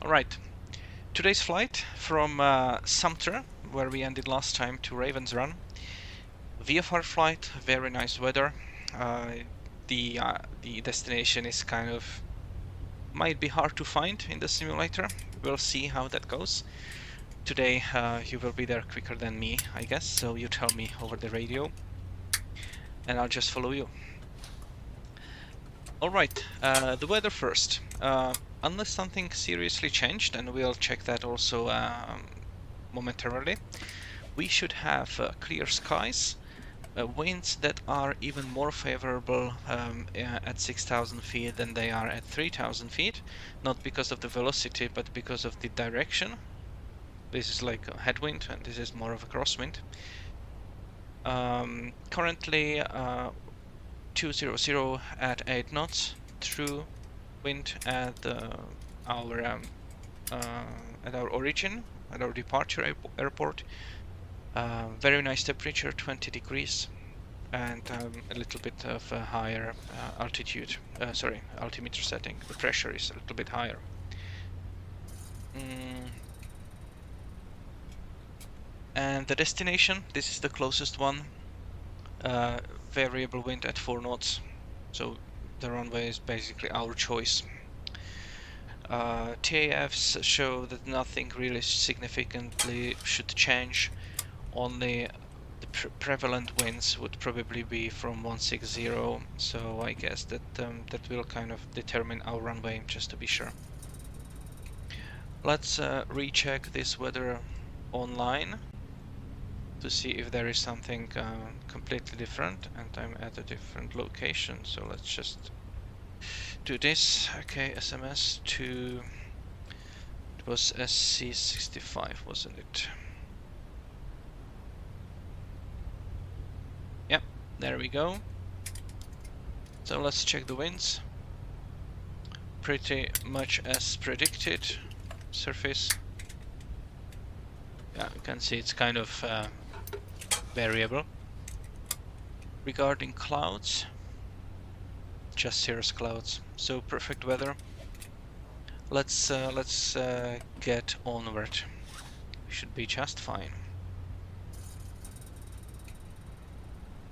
Alright, today's flight from Sumter, where we ended last time, to Ravens Run. VFR flight, very nice weather. The destination is kind of might be hard to find in the simulator. We'll see how that goes. Today you will be there quicker than me, I guess, so you tell me over the radio and I'll just follow you. Alright, the weather first. Unless something seriously changed, and we'll check that also momentarily, we should have clear skies, winds that are even more favorable at 6,000 feet than they are at 3,000 feet, not because of the velocity but because of the direction. This is like a headwind and this is more of a crosswind. Currently 200 at 8 knots, true wind at our origin, at our departure airport. Very nice temperature, 20 degrees, and a little bit of a higher altitude. Sorry, altimeter setting. The pressure is a little bit higher. And the destination, this is the closest one. Variable wind at 4 knots, so the runway is basically our choice. TAFs show that nothing really significantly should change. Only the prevalent winds would probably be from 160, so I guess that that will kind of determine our runway, just to be sure. Let's recheck this weather online to see if there is something completely different, and I'm at a different location, so let's just do this. KSMS to, it was SC65, wasn't it? Yep, there we go. So let's check the winds. Pretty much as predicted. Surface, yeah, you can see it's kind of variable. Regarding clouds, just cirrus clouds, so perfect weather. Let's get onward. We should be just fine.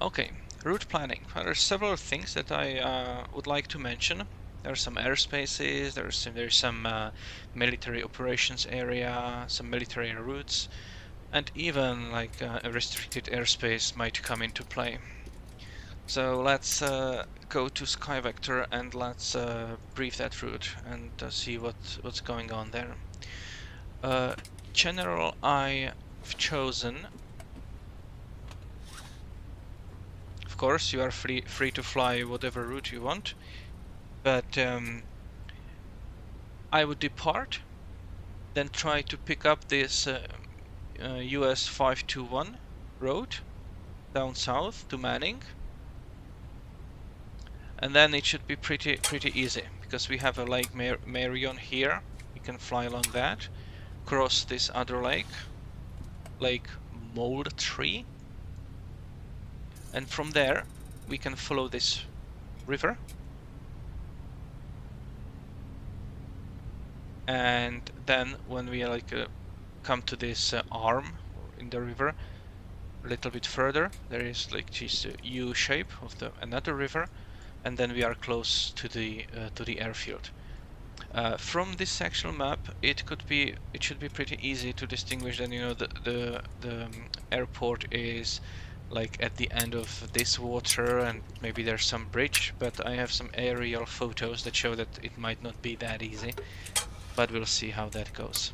Okay, route planning. Well, there are several things that I would like to mention. There are some airspaces, there's some military operations area, some military routes, and even like a restricted airspace might come into play. So let's go to SkyVector and let's brief that route and see what's going on there. General, I've chosen. Of course, you are free to fly whatever route you want, but I would depart, then try to pick up this US 521 road down south to Manning, and then it should be pretty easy because we have a Lake Marion here. We can fly along that, cross this other lake, Lake Moultrie, and from there we can follow this river, and then when we come to this arm in the river a little bit further, there is like this U shape of another river, and then we are close to the airfield. From this sectional map, it should be pretty easy to distinguish that, you know, the airport is like at the end of this water, and maybe there's some bridge, but I have some aerial photos that show that it might not be that easy, but we'll see how that goes.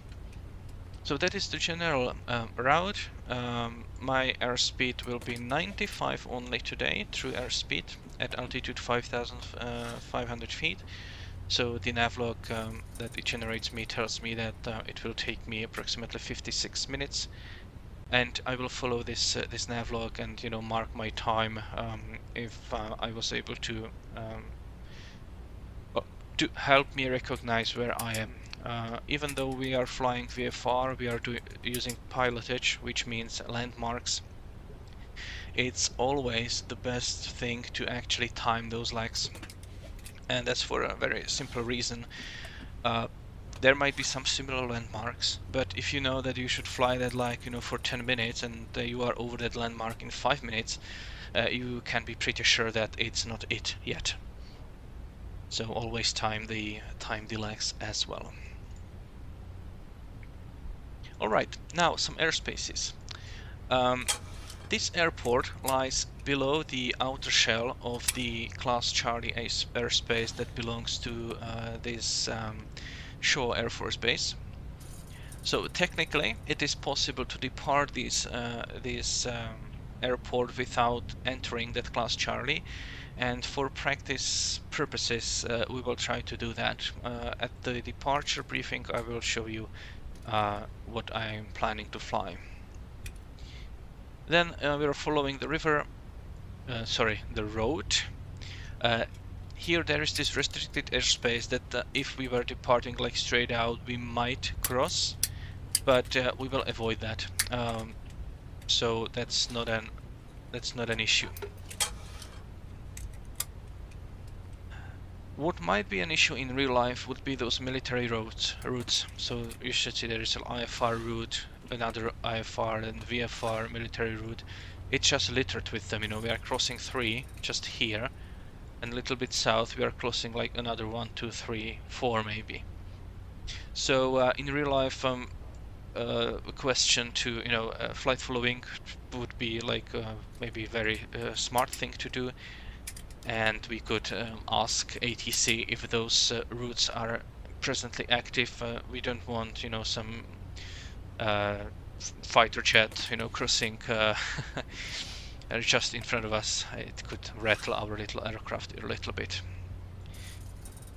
So that is the general route. My airspeed will be 95 only today, true airspeed at altitude 5,500 feet. So the navlog that it generates me tells me that it will take me approximately 56 minutes, and I will follow this navlog and, you know, mark my time if I was able to help me recognize where I am. Even though we are flying VFR, we are using pilotage, which means landmarks. It's always the best thing to actually time those legs, and that's for a very simple reason. there might be some similar landmarks, but if you know that you should fly that like for 10 minutes and you are over that landmark in 5 minutes, you can be pretty sure that it's not it yet. So always time the delays as well. Alright, now some airspaces. This airport lies below the outer shell of the Class Charlie airspace that belongs to this Shaw Air Force Base. So technically, it is possible to depart this airport without entering that Class Charlie, and for practice purposes, we will try to do that. At the departure briefing, I will show you what I am planning to fly. Then we are following the river, the road. Here there is this restricted airspace that if we were departing like straight out, we might cross, but we will avoid that. So that's not an issue. What might be an issue in real life would be those military routes. So you should see there is an IFR route, another IFR and VFR military route. It's just littered with them, we are crossing 3 just here, and a little bit south we are crossing like another 1, 2, 3, 4 maybe. So in real life, a question to flight following would be like maybe a very smart thing to do, and we could ask ATC if those routes are presently active. We don't want some fighter jet crossing just in front of us. It could rattle our little aircraft a little bit.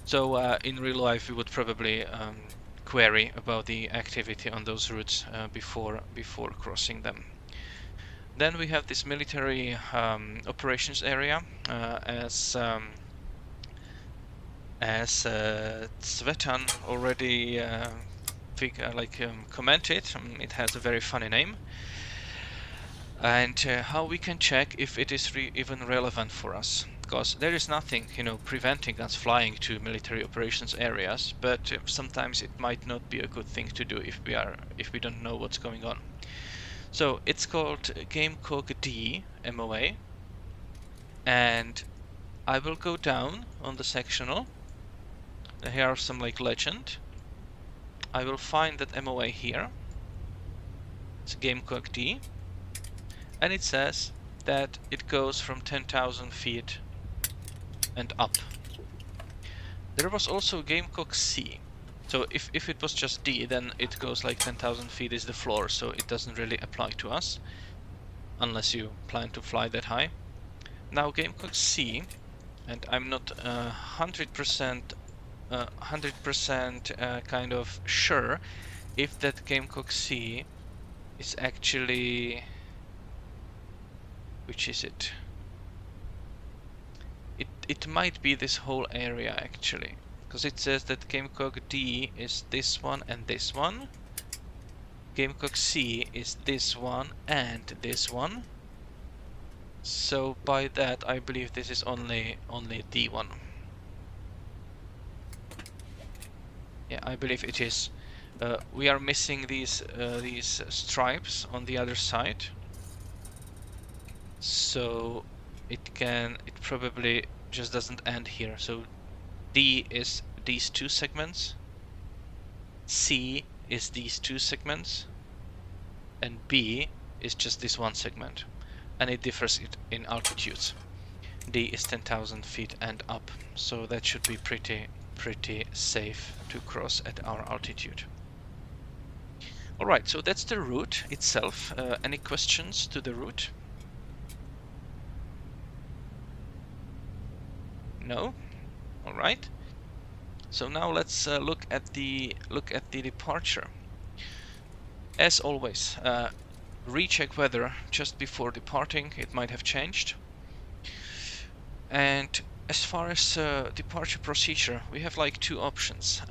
So in real life we would probably query about the activity on those routes before crossing them. Then we have this military operations area, as Svetan already commented. It has a very funny name, and how we can check if it is even relevant for us, because there is nothing preventing us flying to military operations areas, but sometimes it might not be a good thing to do if we don't know what's going on. So it's called Gamecock D MOA, and I will go down on the sectional. Here are some legend. I will find that MOA here. It's Gamecock D, and it says that it goes from 10,000 feet and up. There was also Gamecock C. So if it was just D, then it goes like 10,000 feet is the floor, so it doesn't really apply to us, unless you plan to fly that high. Now Gamecock C, and I'm not 100% kind of sure if that Gamecock C is actually... which is it? It might be this whole area actually, because it says that Gamecock D is this one and this one. Gamecock C is this one and this one. So by that I believe this is only D1. Yeah, I believe it is. We are missing these stripes on the other side, so it probably just doesn't end here. So D is these two segments, C is these two segments, and B is just this one segment, and it differs in altitudes. D is 10,000 feet and up, so that should be pretty safe to cross at our altitude. Alright, so that's the route itself. Any questions to the route? No? Alright. So now let's look at the departure. As always, recheck weather just before departing. It might have changed. And as far as departure procedure, we have like two options.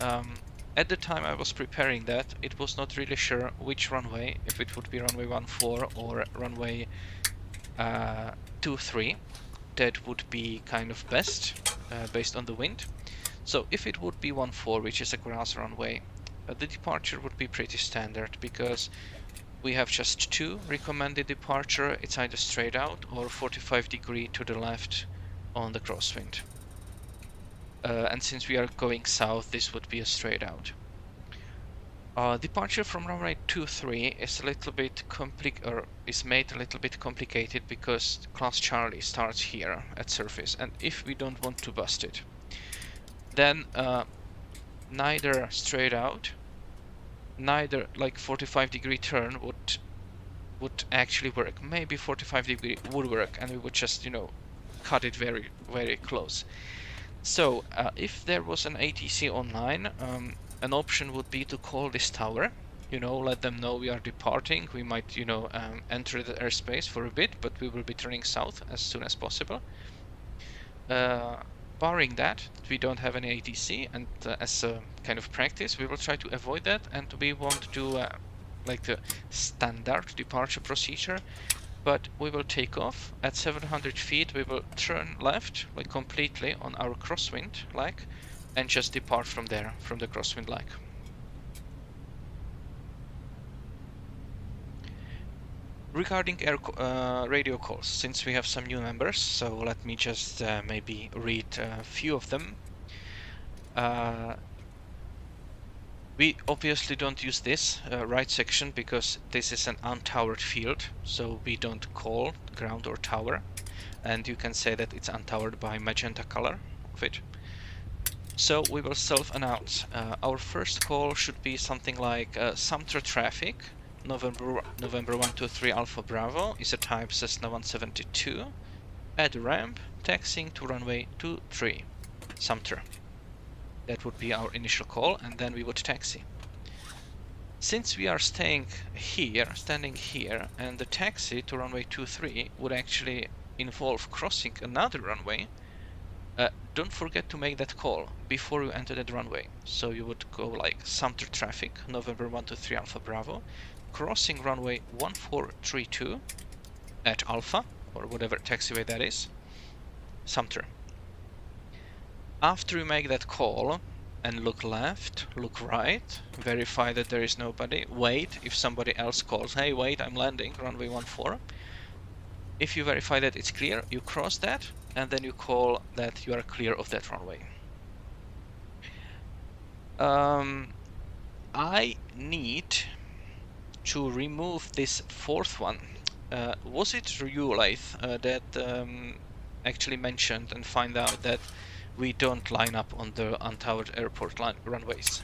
At the time I was preparing that, it was not really sure which runway, if it would be runway 14 or runway 23. That would be kind of best based on the wind. So if it would be 14, which is a grass runway, The departure would be pretty standard because we have just two recommended departure. It's either straight out or 45 degree to the left on the crosswind. And since we are going south, this would be a straight out. Departure from runway 23 is a little bit is made a little bit complicated because class Charlie starts here at surface, and if we don't want to bust it, then neither straight out, neither like 45 degree turn would actually work. Maybe 45 degree would work, and we would just, you know, cut it very, very close. So if there was an ATC online, an option would be to call this tower, you know, let them know we are departing. We might, you know, enter the airspace for a bit, but we will be turning south as soon as possible. Barring that, we don't have any ATC, and as a kind of practice, we will try to avoid that, and we won't do like the standard departure procedure, but we will take off at 700 feet. We will turn left, like completely on our crosswind leg, and just depart from there, from the crosswind leg. Regarding radio calls, since we have some new members, so let me just maybe read a few of them. We obviously don't use this right section because this is an untowered field, so we don't call ground or tower, and you can say that it's untowered by magenta color of it. So we will self-announce. Our first call should be something like Sumter traffic, November 123 Alpha Bravo is a type Cessna 172, at the ramp, taxiing to runway 23, Sumter. That would be our initial call, and then we would taxi. Since we are standing here, and the taxi to runway 23 would actually involve crossing another runway, don't forget to make that call before you enter that runway. So you would go like Sumter traffic, November 123 Alpha Bravo, crossing runway 1432 at Alpha, or whatever taxiway that is, Sumter. After you make that call and look left, look right, verify that there is nobody, wait if somebody else calls, hey wait, I'm landing, runway 14. If you verify that it's clear, you cross that, and then you call that you are clear of that runway. I need to remove this fourth one. Was it you, Laith, that actually mentioned and find out that we don't line up on the untowered airport runways?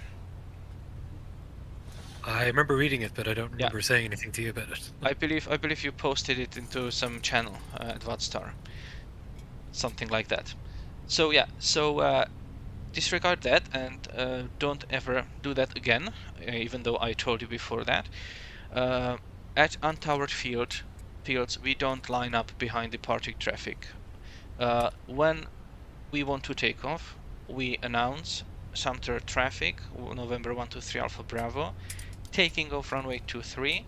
I remember reading it, but I don't remember saying anything to you about it. I believe you posted it into some channel at VATSTAR, something like that. So yeah, so disregard that and don't ever do that again, even though I told you before that. At untowered fields, we don't line up behind departing traffic. When we want to take off, we announce Sumter traffic, November 123 Alpha Bravo, taking off runway 23,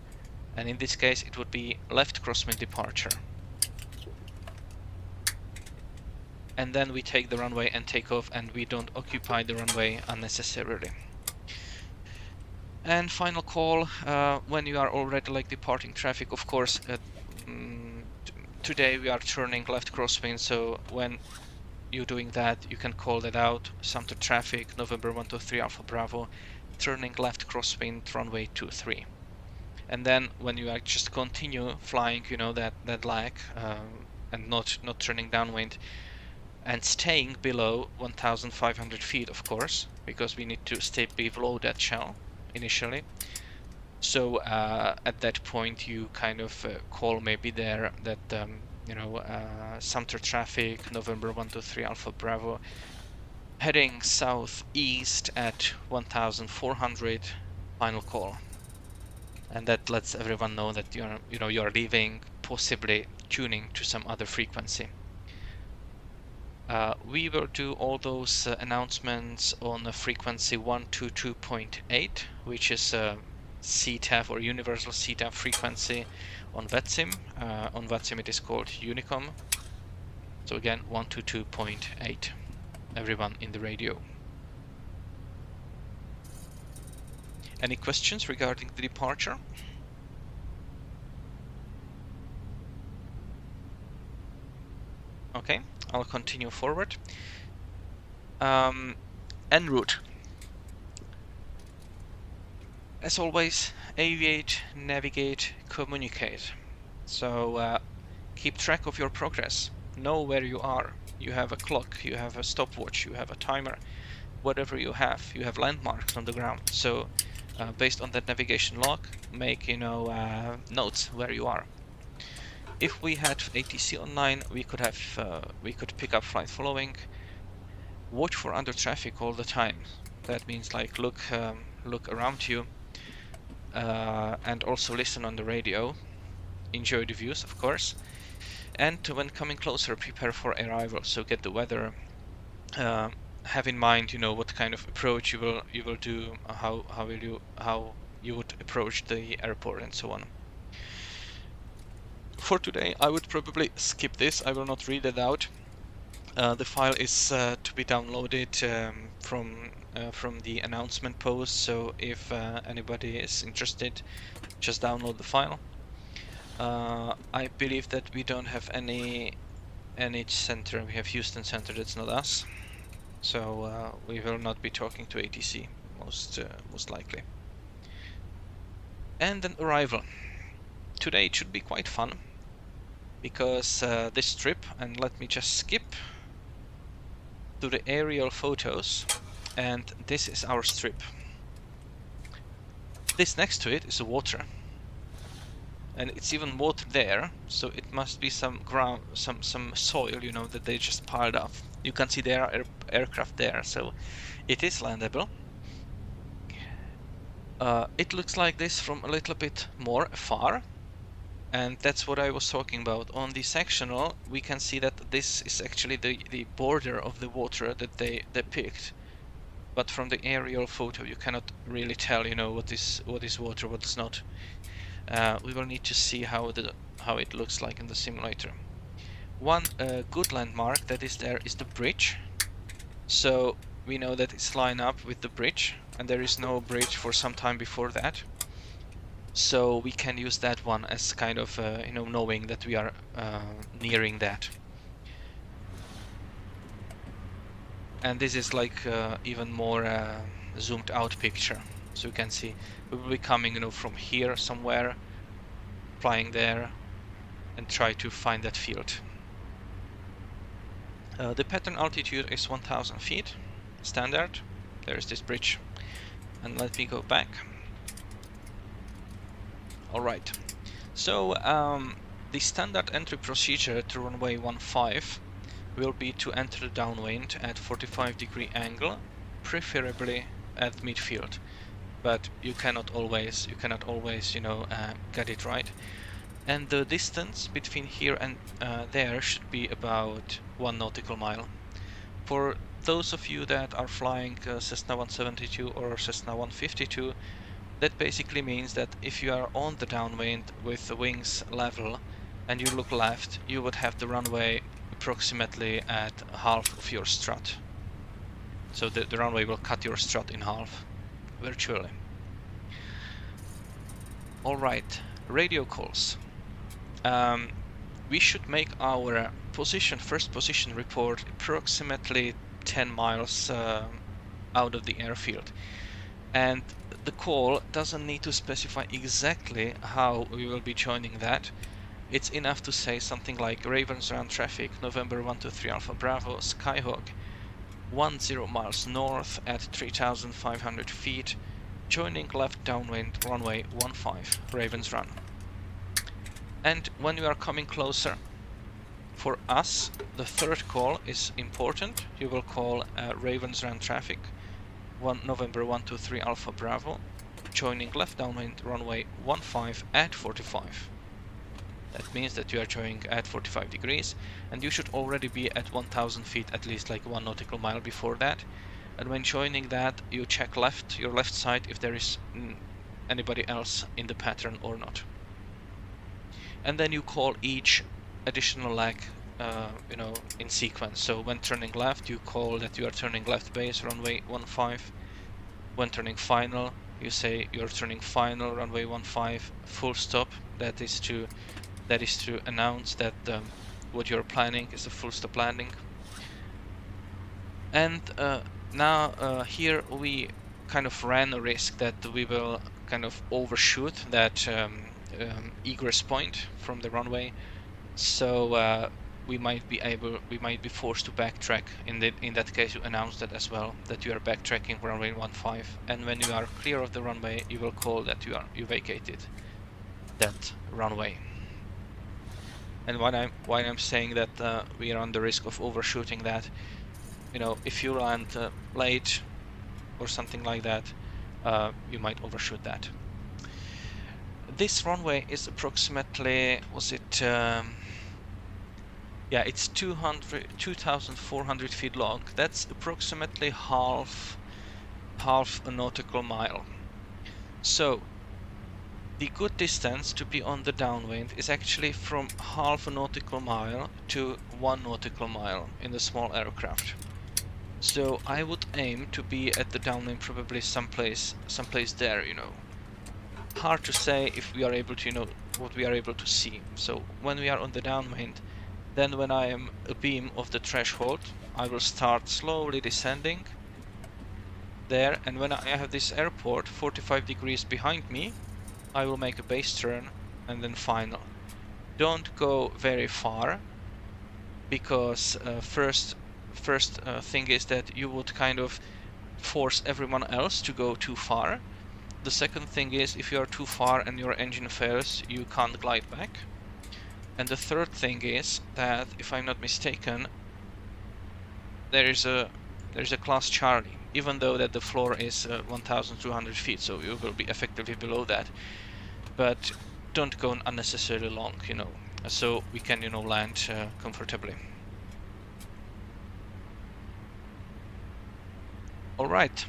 and in this case it would be left crosswind departure. And then we take the runway and take off, and we don't occupy the runway unnecessarily. And final call, when you are already like departing traffic, of course, today we are turning left crosswind, so when you're doing that, you can call that out, Sumter traffic, November 123 Alpha Bravo, turning left crosswind, runway 23. And then when you just continue flying, you know, that lag, and not turning downwind, and staying below 1,500 feet, of course, because we need to stay below that shell initially. So at that point, you kind of call maybe there that you know, Sumter traffic, November 123 Alpha Bravo, heading southeast at 1,400, final call. And that lets everyone know that you're leaving, possibly tuning to some other frequency. We will do all those announcements on a frequency 122.8, which is a CTAF or universal CTAF frequency on VATSIM. On VATSIM it is called Unicom. So again, 122.8, everyone in the radio. Any questions regarding the departure? Okay, I'll continue forward. En route. As always, aviate, navigate, communicate. So keep track of your progress. Know where you are. You have a clock, you have a stopwatch, you have a timer, whatever you have landmarks on the ground. So based on that navigation log, make notes where you are. If we had ATC online, we could pick up flight following. Watch for under traffic all the time. That means like look around you, and also listen on the radio. Enjoy the views, of course. And when coming closer, prepare for arrival. So get the weather. Have in mind, what kind of approach you will do, how you would approach the airport, and so on. For today, I would probably skip this. I will not read it out. The file is to be downloaded from the announcement post. So if anybody is interested, just download the file. I believe that we don't have any NH Center. We have Houston Center. That's not us. So we will not be talking to ATC most likely. And then arrival. Today it should be quite fun because this trip, and let me just skip to the aerial photos, and this is our strip. This next to it is the water, and it's even water there, so it must be some ground, some soil, that they just piled up. You can see there are aircraft there, so it is landable. It looks like this from a little bit more far, and that's what I was talking about. On the sectional, we can see that this is actually the border of the water that they picked. But from the aerial photo, you cannot really tell, what is water, what is not. We will need to see how it looks like in the simulator. One good landmark that is there is the bridge. So we know that it's lined up with the bridge, and there is no bridge for some time before that. So we can use that one as kind of knowing that we are nearing that. And this is like even more zoomed out picture. So you can see we will be coming from here somewhere, flying there, and try to find that field. The pattern altitude is 1000 feet, standard. There is this bridge. And let me go back. Alright, so the standard entry procedure to runway 15 will be to enter the downwind at 45-degree angle, preferably at midfield. But you cannot always get it right. And the distance between here and there should be about 1 nautical mile. For those of you that are flying Cessna 172 or Cessna 152, that basically means that if you are on the downwind with the wings level and you look left, you would have the runway approximately at half of your strut. So the runway will cut your strut in half, virtually. Alright, radio calls. We should make our first position report approximately 10 miles out of the airfield. And the call doesn't need to specify exactly how we will be joining that. It's enough to say something like Ravens Run traffic, November 123 Alpha Bravo, Skyhawk, 10 miles north at 3,500 feet, joining left downwind runway 15, Ravens Run. And when we are coming closer, for us, the third call is important. You will call Ravens Run traffic, November 123 Alpha Bravo, joining left downwind runway 15 at 45. That means that you are joining at 45 degrees, and you should already be at 1000 feet, at least like 1 nautical mile before that. And when joining that, you check your left side if there is anybody else in the pattern or not. And then you call each additional leg in sequence. So when turning left, you call that you are turning left base runway 15. When turning final, you say you're turning final runway 15 full stop. That is to announce that what you're planning is a full stop landing. And now here we kind of ran a risk that we will kind of overshoot that egress point from the runway. So we might be forced to backtrack. In that case, you announce that as well, that you are backtracking runway 15, and when you are clear of the runway, you will call that you vacated that runway. And why I'm saying that we are on the risk of overshooting that, you know, if you land late or something like that, you might overshoot that. This runway is approximately, yeah, it's 2,400 feet long. That's approximately half a nautical mile. So the good distance to be on the downwind is actually from half a nautical mile to 1 nautical mile in the small aircraft. So I would aim to be at the downwind, probably someplace there, you know. Hard to say if we are able to, you know, what we are able to see. So when we are on the downwind, then when I am abeam of the threshold, I will start slowly descending there, and when I have this airport 45 degrees behind me, I will make a base turn and then final. Don't go very far, because first thing is that you would kind of force everyone else to go too far. The second thing is, if you are too far and your engine fails, you can't glide back. And the third thing is that, if I'm not mistaken, there is a class Charlie, even though that the floor is 1,200 feet, so you will be effectively below that. But don't go unnecessarily long, you know, so we can, you know, land comfortably. All right,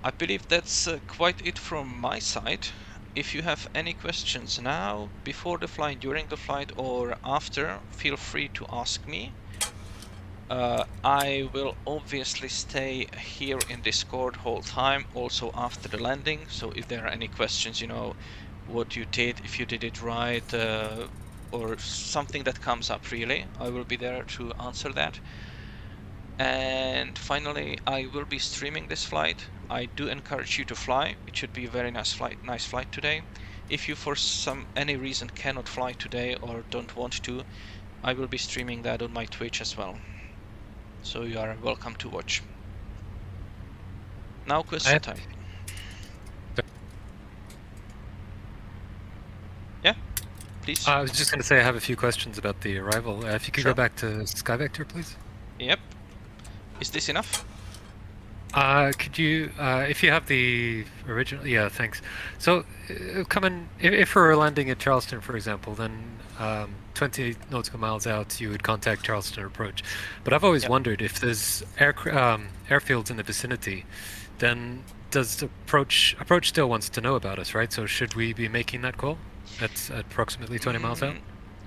I believe that's quite it from my side. If you have any questions now, before the flight, during the flight, or after, feel free to ask me. I will obviously stay here in Discord whole time, also after the landing. So if there are any questions, you know, what you did, if you did it right, or something that comes up, really, I will be there to answer that. And finally, I will be streaming this flight. I do encourage you to fly. It should be a very nice flight today. If you for any reason cannot fly today or don't want to, I will be streaming that on my Twitch as well. So you are welcome to watch. Now question time. Yeah, please. I was just going to say I have a few questions about the arrival. If you could go back to SkyVector, please. Yep. Is this enough? Could you, if you have the original, yeah, thanks. So, if we're landing at Charleston, for example, then 20 nautical miles out, you would contact Charleston approach. But I've always wondered, if there's airfields in the vicinity, then does approach still wants to know about us, right? So should we be making that call at approximately 20 miles out?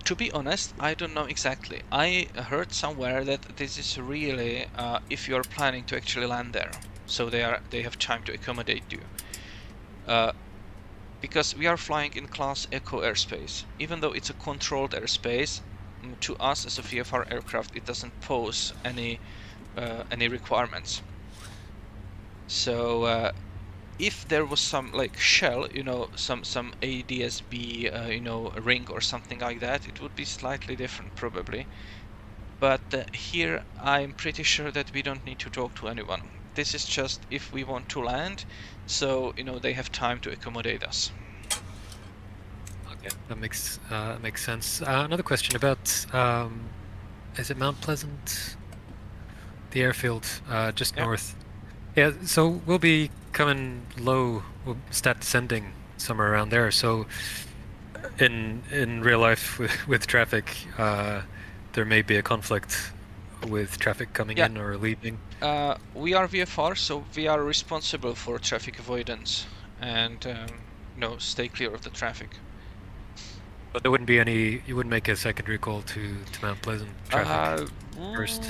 To be honest, I don't know exactly. I heard somewhere that this is really if you're planning to actually land there, so they have time to accommodate you. Because we are flying in class Eco airspace, even though it's a controlled airspace, to us as a VFR aircraft, it doesn't pose any requirements. So if there was some like shell, you know, some ADSB, you know, ring or something like that, it would be slightly different probably. But here I'm pretty sure that we don't need to talk to anyone. This is just if we want to land, so you know they have time to accommodate us. Okay, that makes sense. Another question about is it Mount Pleasant? The airfield just north. Yeah, so we'll be coming low, we'll start descending somewhere around there. So in real life with traffic, there may be a conflict with traffic coming in or leaving. We are VFR, so we are responsible for traffic avoidance and you know, stay clear of the traffic. But there wouldn't be any, you wouldn't make a secondary call to Mount Pleasant traffic first?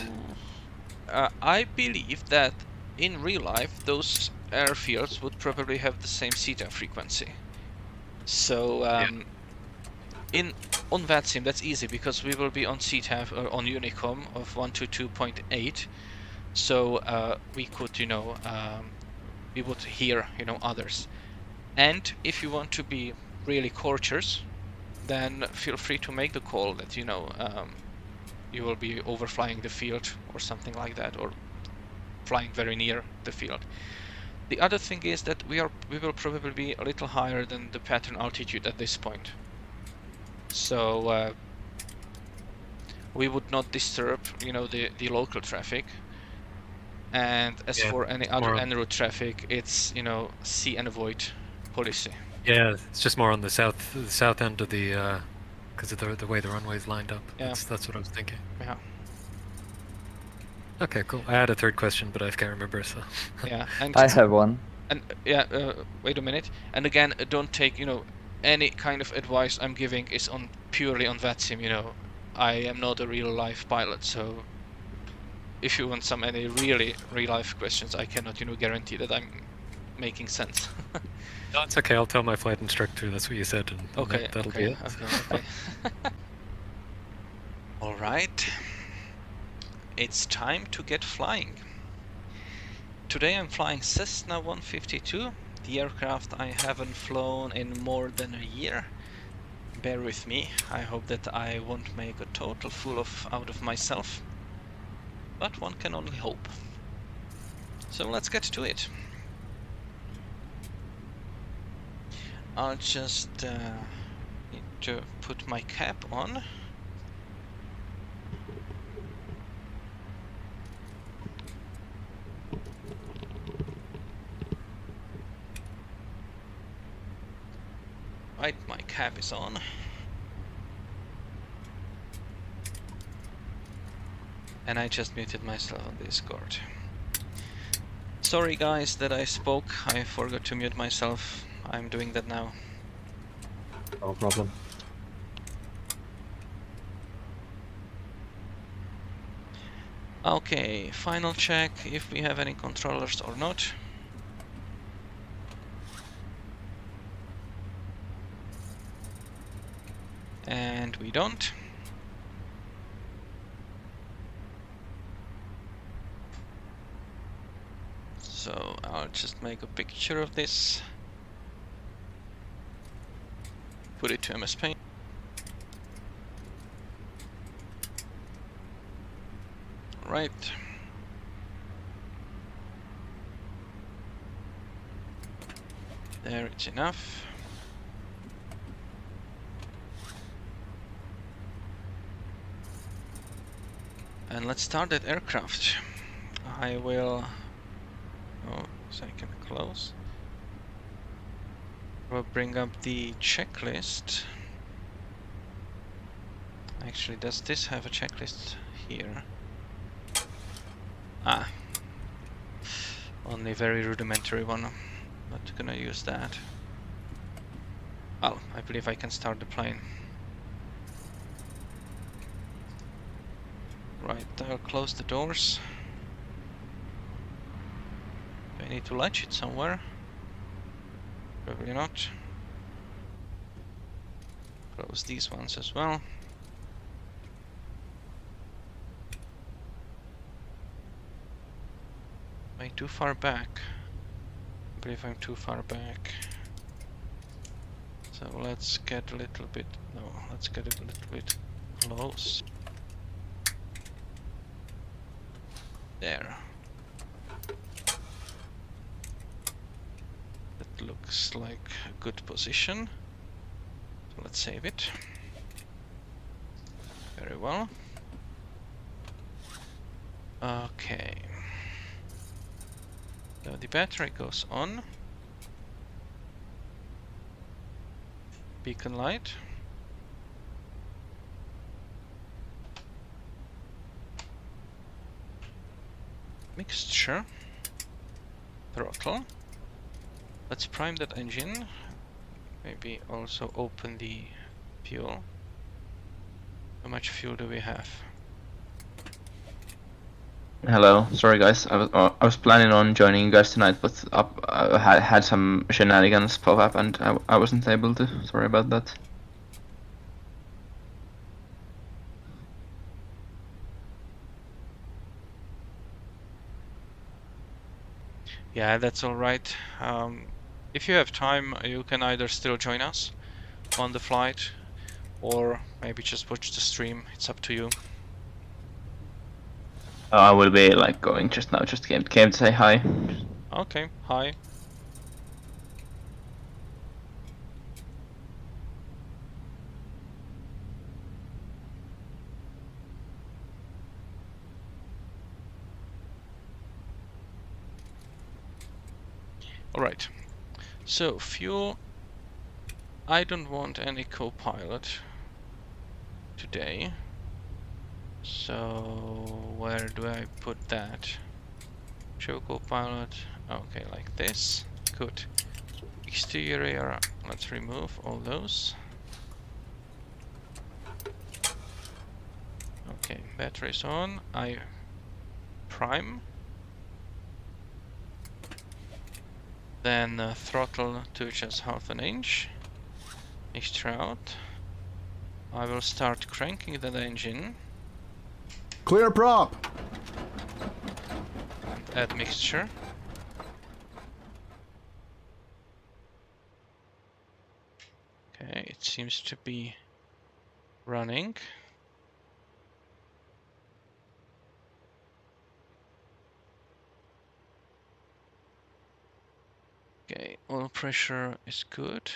I believe that in real life, those airfields would probably have the same CETA frequency. So on VATSIM that's easy because we will be on CETA or on Unicom of 122.8. So we could, we would hear, others. And if you want to be really cautious, then feel free to make the call that, you will be overflying the field or something like that, or flying very near the field. The other thing is that we will probably be a little higher than the pattern altitude at this point. So we would not disturb, the local traffic. And as for any other en route traffic, it's, see and avoid policy. Yeah, it's just more on the south end of the, because of the way the runway's lined up. Yeah. That's what I was thinking. Yeah. Okay, cool. I had a third question, but I can't remember. So. Yeah, and I have one. And wait a minute. And again, don't take, any kind of advice I'm giving is purely on VATSIM. I am not a real life pilot, so if you want any really real life questions, I cannot, guarantee that I'm making sense. No, it's okay. I'll tell my flight instructor that's what you said, and okay, that'll be it. Okay. All right. It's time to get flying. Today I'm flying Cessna 152, the aircraft I haven't flown in more than a year. Bear with me, I hope that I won't make a total fool out of myself, but one can only hope. So let's get to it. I'll just need to put my cap on. Right, my cap is on. And I just muted myself on Discord. Sorry guys that I spoke, I forgot to mute myself. I'm doing that now. No problem. Okay, final check if we have any controllers or not. And we don't. So I'll just make a picture of this. Put it to MS Paint. Right. There, it's enough. And let's start that aircraft. I will... Oh, so I can close. We'll bring up the checklist. Actually, does this have a checklist here? Ah. Only very rudimentary one. Not gonna use that. Well, I believe I can start the plane. Right, I'll close the doors. Do I need to latch it somewhere? Probably not. Close these ones as well. Am I too far back? I believe I'm too far back. So let's get a little bit... No, let's get it a little bit close. There. That looks like a good position. So let's save it. Very well. Okay. So the battery goes on. Beacon light. Mixture. Throttle. Let's prime that engine. Maybe also open the fuel. How much fuel do we have? Hello, sorry guys. I was planning on joining you guys tonight, but I had some shenanigans pop up and I wasn't able to. Sorry about that. Yeah, that's all right. If you have time, you can either still join us on the flight or maybe just watch the stream. It's up to you. I will be like going just now. Just came to say hi. Okay, hi. All right. So fuel, I don't want any co-pilot today. So where do I put that? Show co-pilot. Okay, like this. Good. Exterior, let's remove all those. Okay, batteries on. I prime. Then throttle to just 1/2 inch. Mixture out. I will start cranking that engine. Clear prop. And add mixture. Okay, it seems to be running. Okay, oil pressure is good.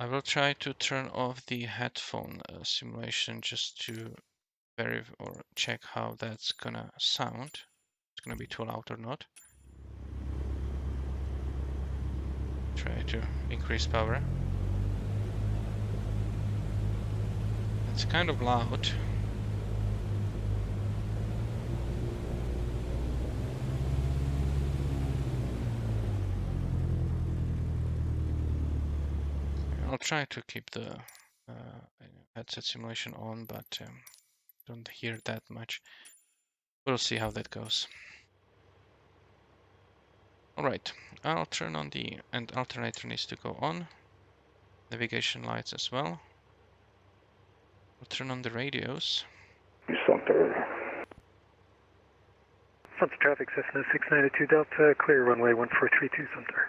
I will try to turn off the headphone simulation just to verify or check how that's gonna sound. It's gonna be too loud or not. Try to increase power. It's kind of loud. I'll try to keep the headset simulation on, but don't hear that much. We'll see how that goes. Alright, I'll turn on the, and alternator needs to go on. Navigation lights as well. We'll turn on the radios. Sumter. Sumter traffic, Cessna 692 Delta, clear runway 1432 Sumter.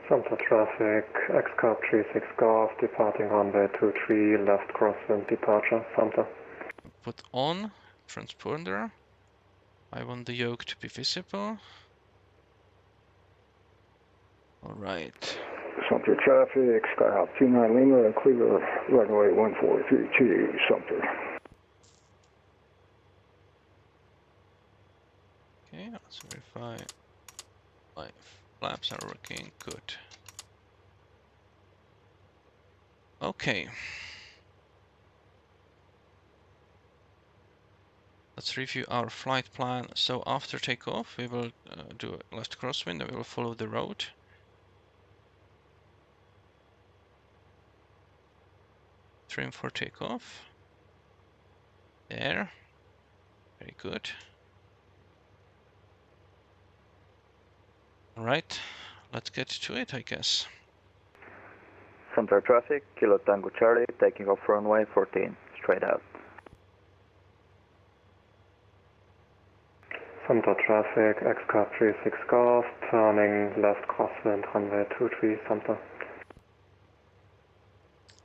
Sumter traffic, XCAP 36 Golf, departing runway 23, left crosswind departure, Sumter. Put on transponder. I want the yoke to be visible. Alright. Sumter traffic, Skyhawk 29 Lima, clear runway 1432 Sumter. Okay, let's verify my flaps are working good. Okay. Let's review our flight plan. So after takeoff, we will do a left crosswind and we will follow the road. Trim for takeoff. There. Very good. Alright, let's get to it, I guess. Sumter traffic, Kilo Tango Charlie, taking off runway 14, straight out. Sumter traffic, XCAP 36 Golf, turning left crosswind runway 23, Sumter.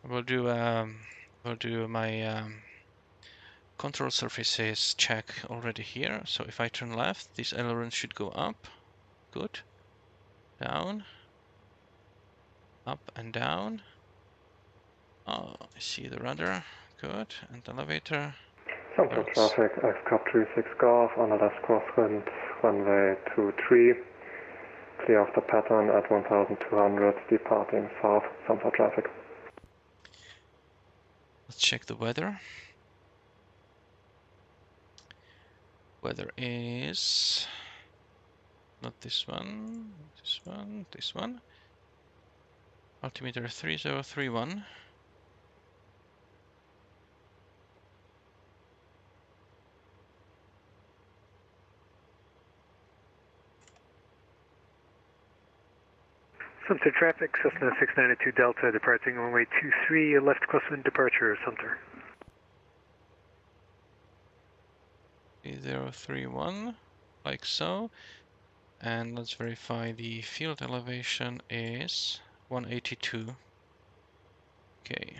We'll do my control surfaces check already here. So if I turn left, these ailerons should go up. Good. Down. Up and down. Oh, I see the rudder. Good. And the elevator. Sumter Works. traffic, XCAP 36 Golf, on the left crosswind runway 23, clear of the pattern at 1200, departing south, Sumter traffic. Let's check the weather. Weather is not this one, this one, this one. Altimeter 3031. Sumter traffic, Cessna 692 Delta departing runway 23, left crosswind departure, Sumter. 3031, like so. And let's verify the field elevation is 182. Okay.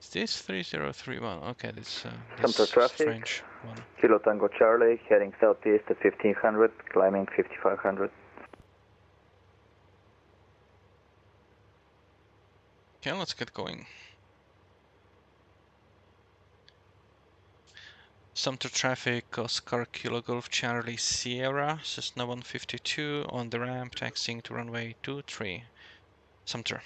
Is this 3031? Okay, this Sumter traffic. strange one. Kilo Tango Charlie, heading southeast at 1500, climbing 5500. Okay, let's get going. Sumter traffic, Oscar Kilo Golf Charlie Sierra, Cessna 152 on the ramp, taxiing to runway 23. Sumter.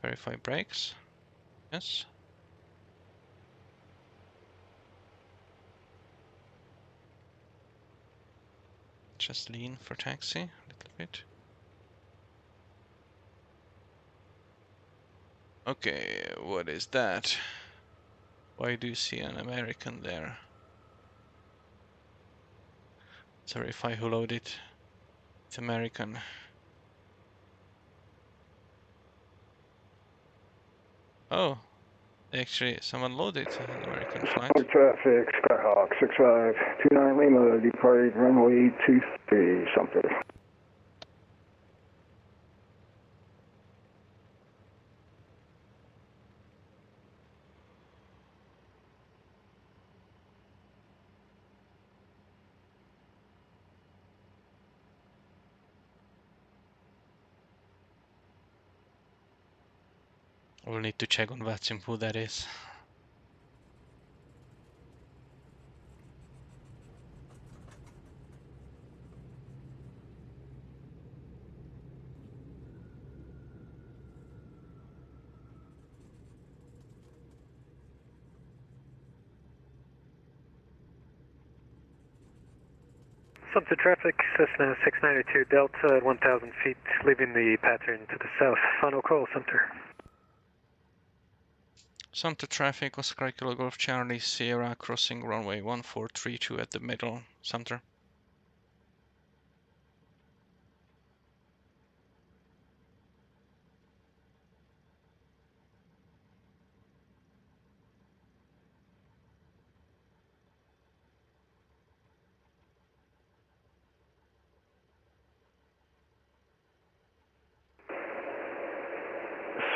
Verify brakes. Yes. Just lean for taxi a little bit. Okay, what is that? Why do you see an American there? Let's verify who loaded. It's American. Oh, actually, someone loaded an American flight. Traffic, Skyhawk 6529 Lima, departing runway 23, Sumter. We'll need to check on VATSTAR who that is. Sumter traffic, Cessna 692 Delta at 1,000 feet, leaving the pattern to the south. Final call, Sumter. Sumter traffic, Oscar Kilo Golf Charlie Sierra crossing runway 1432 at the middle. Sumter.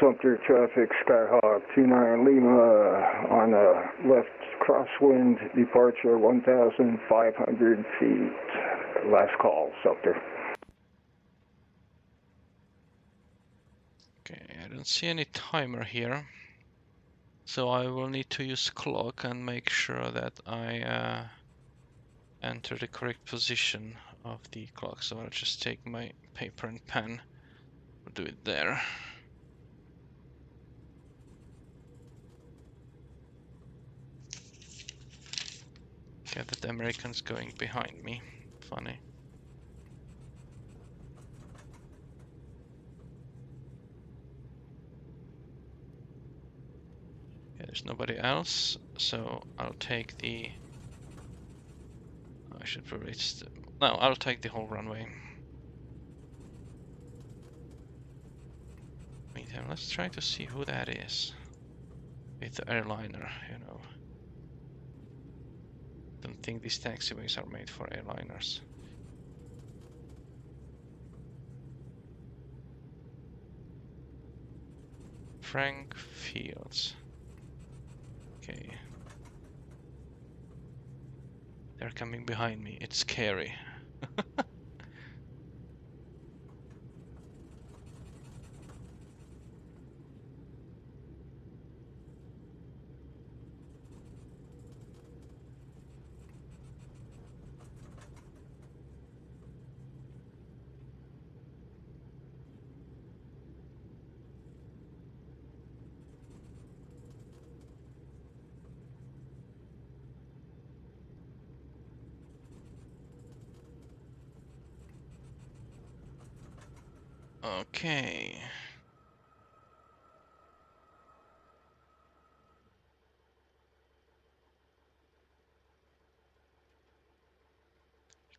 Sumter traffic, Skyhawk 29 Lima on a left crosswind departure 1,500 feet. Last call, Sumter. Okay, I don't see any timer here. So I will need to use clock and make sure that I enter the correct position of the clock. So I'll just take my paper and pen. We'll do it there. Okay, that American's going behind me. Funny. Okay, there's nobody else, so I'll take the... I should probably... No, I'll take the whole runway. Meantime, let's try to see who that is. With the airliner, you know. Don't think these taxiways are made for airliners. Frank Fields. Okay. They're coming behind me. It's scary. Okay.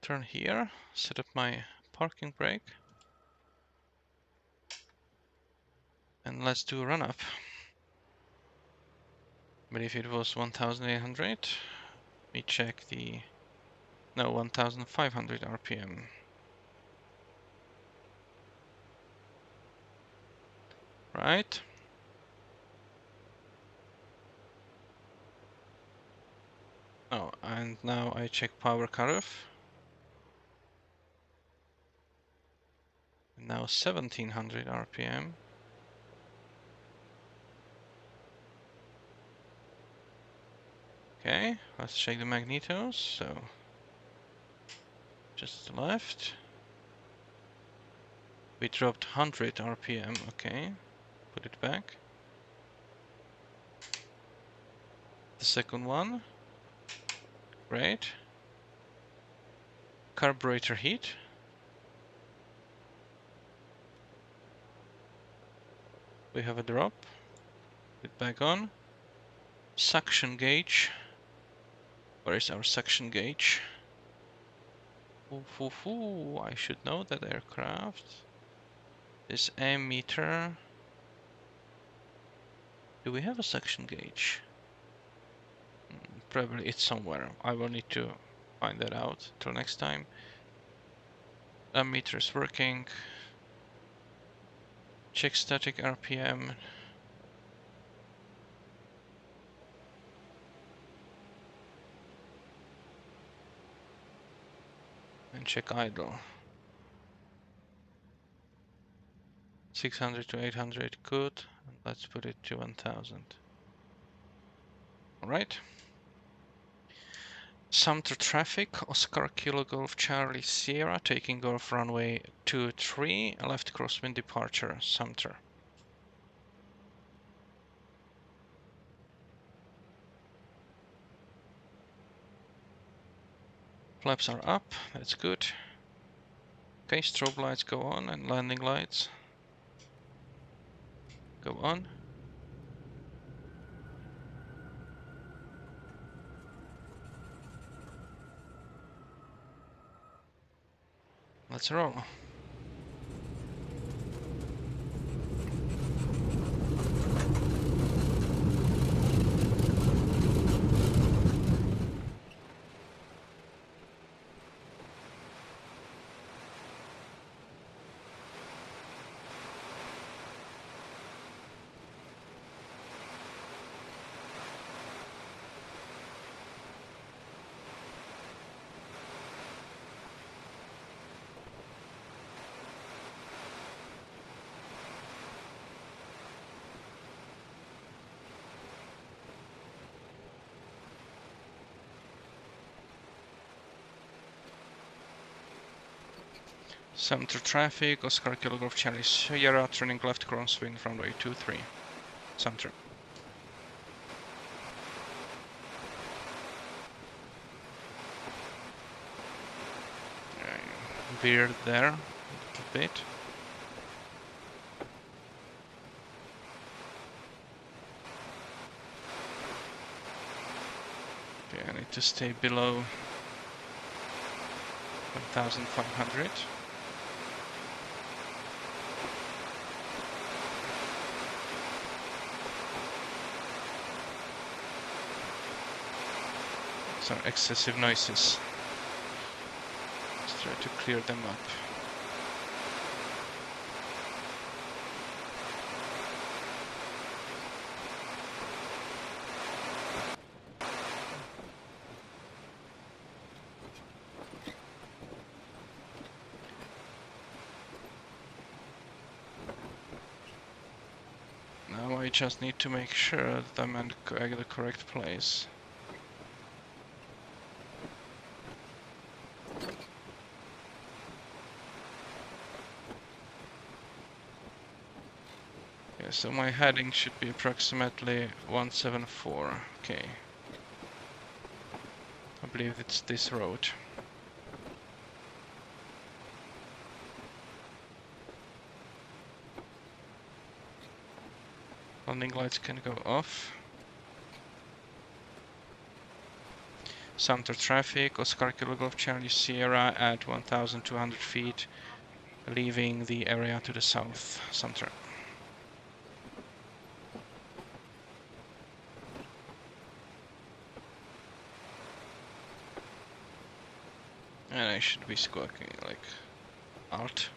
turn here, set up my parking brake, and let's do a run up. But if it was 1800, let me check the, no, 1500 RPM. Right. Oh, and now I check power cutoff. Now 1700 RPM. Okay, let's check the magnetos. So just to the left. We dropped 100 RPM. Okay, put it back. The second one. Great. Carburetor heat. We have a drop. Put it back on. Suction gauge. Where is our suction gauge? Ooh, I should know that aircraft. This ammeter. Do we have a suction gauge? Probably it's somewhere. I will need to find that out till next time. Ammeter is working. Check static RPM. And check idle. 600 to 800, good. And let's put it to 1000. Alright. Sumter traffic, Oscar Kilo Golf Charlie Sierra, taking off runway 23, left crosswind departure, Sumter. Flaps are up, that's good. Okay, strobe lights go on and landing lights go on. Let's roll. Sumter traffic, Oscar Kilo Golf Charlie Sierra, turning left crosswind runway 23, Sumter. Veered there a little bit. Okay, I need to stay below 1500. Some excessive noises. Let's try to clear them up. Now I just need to make sure that I'm in the correct place. Okay, so my heading should be approximately 174. Okay. I believe it's this road. Landing lights can go off. Sumter traffic, Oscar Kilo Golf Charlie Sierra at 1,200 feet, leaving the area to the south, Sumter. And I should be squawking like Alt.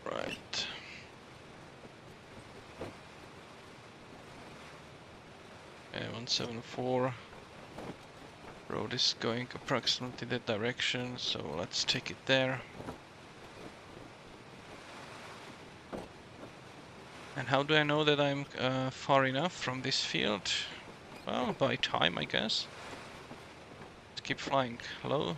Right. Okay, 174. Road is going approximately that direction, so let's take it there. And how do I know that I'm far enough from this field? Well, by time, I guess. Let's keep flying low.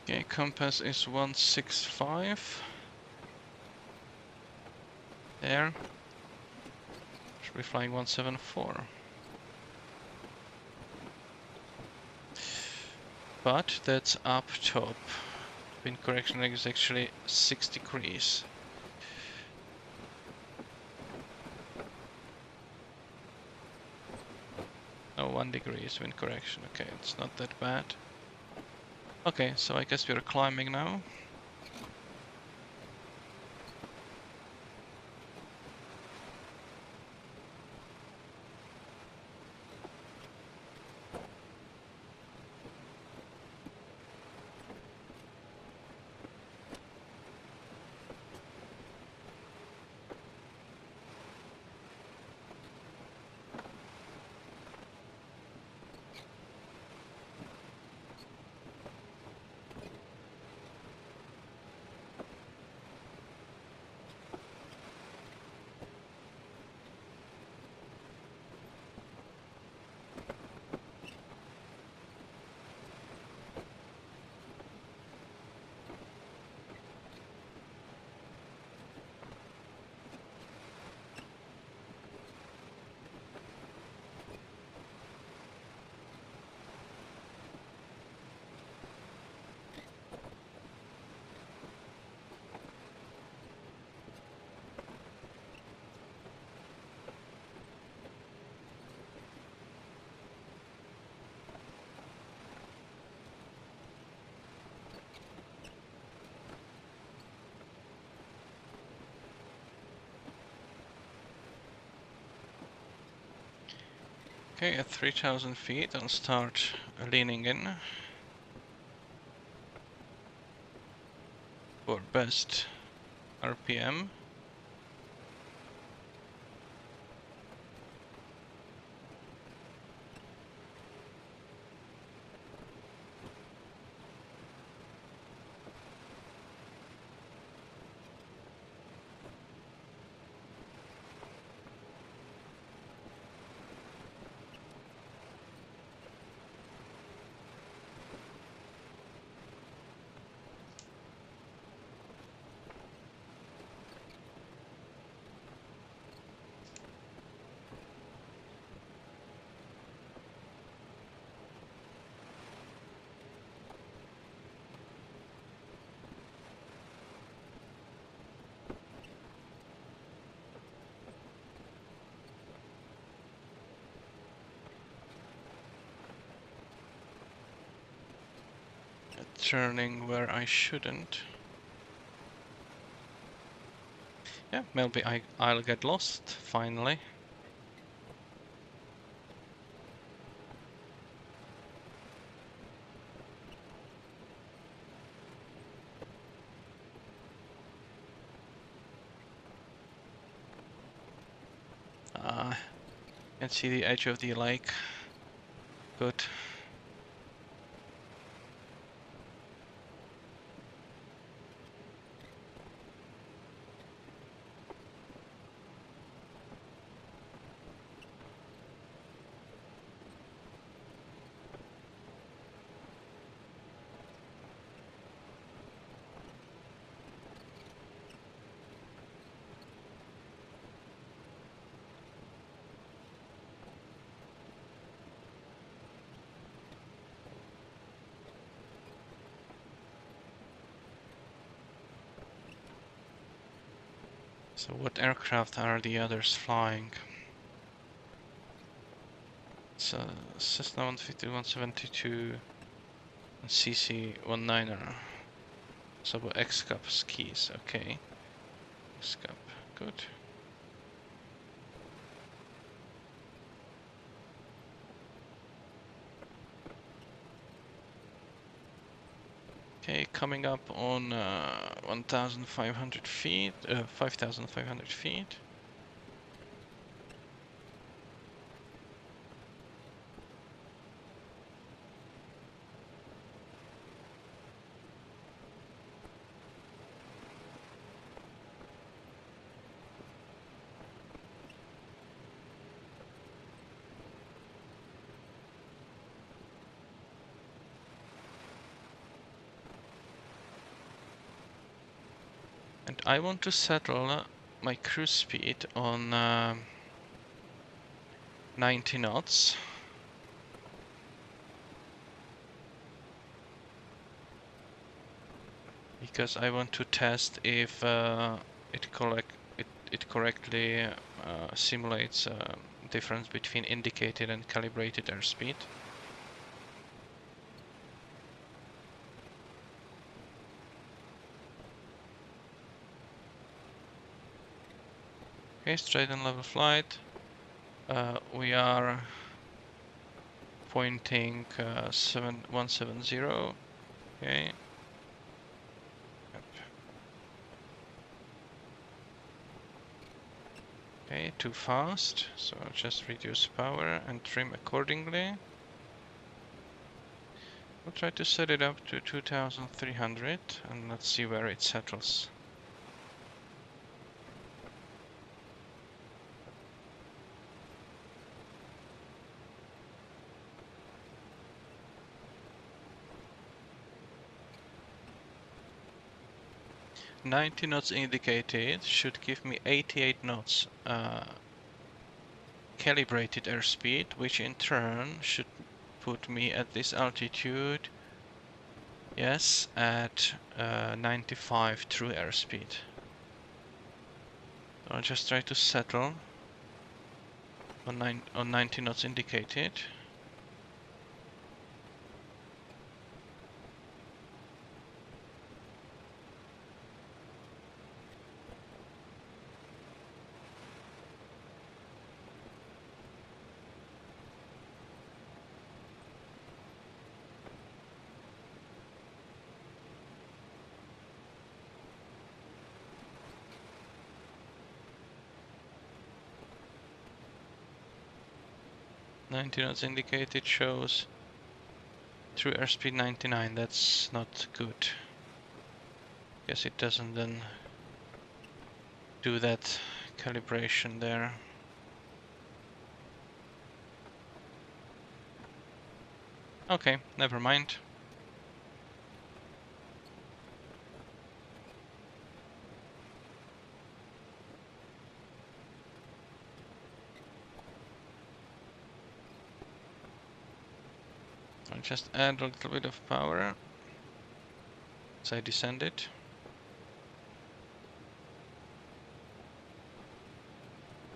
Okay, compass is 165. There. Should be flying 174. But that's up top. Wind correction is actually 6 degrees. No, 1 degree is wind correction. Okay, it's not that bad. Okay, so I guess we're climbing now. Okay, at 3,000 feet, I'll start leaning in for best RPM. Turning where I shouldn't. Yeah, maybe I'll get lost finally. Can see the edge of the lake. Good. So what aircraft are the others flying? It's a Cessna 150, 172, and CC-19er. So XCAP skis, okay. XCAP, good. Okay, coming up on 1,500 feet, 5,500 feet. And I want to settle my cruise speed on 90 knots. Because I want to test if it correctly simulates difference between indicated and calibrated airspeed. Okay, straight and level flight. We are pointing 170. Okay. Yep. Okay, too fast, so just reduce power and trim accordingly. We'll try to set it up to 2,300 and let's see where it settles. "90 knots indicated" should give me 88 knots calibrated airspeed, which in turn should put me at this altitude, yes, at 95 true airspeed. I'll just try to settle on 90 knots indicated. "90 knots indicated" shows true airspeed 99. That's not good. Guess it doesn't then do that calibration there. Okay, never mind. I'll just add a little bit of power as I descend it.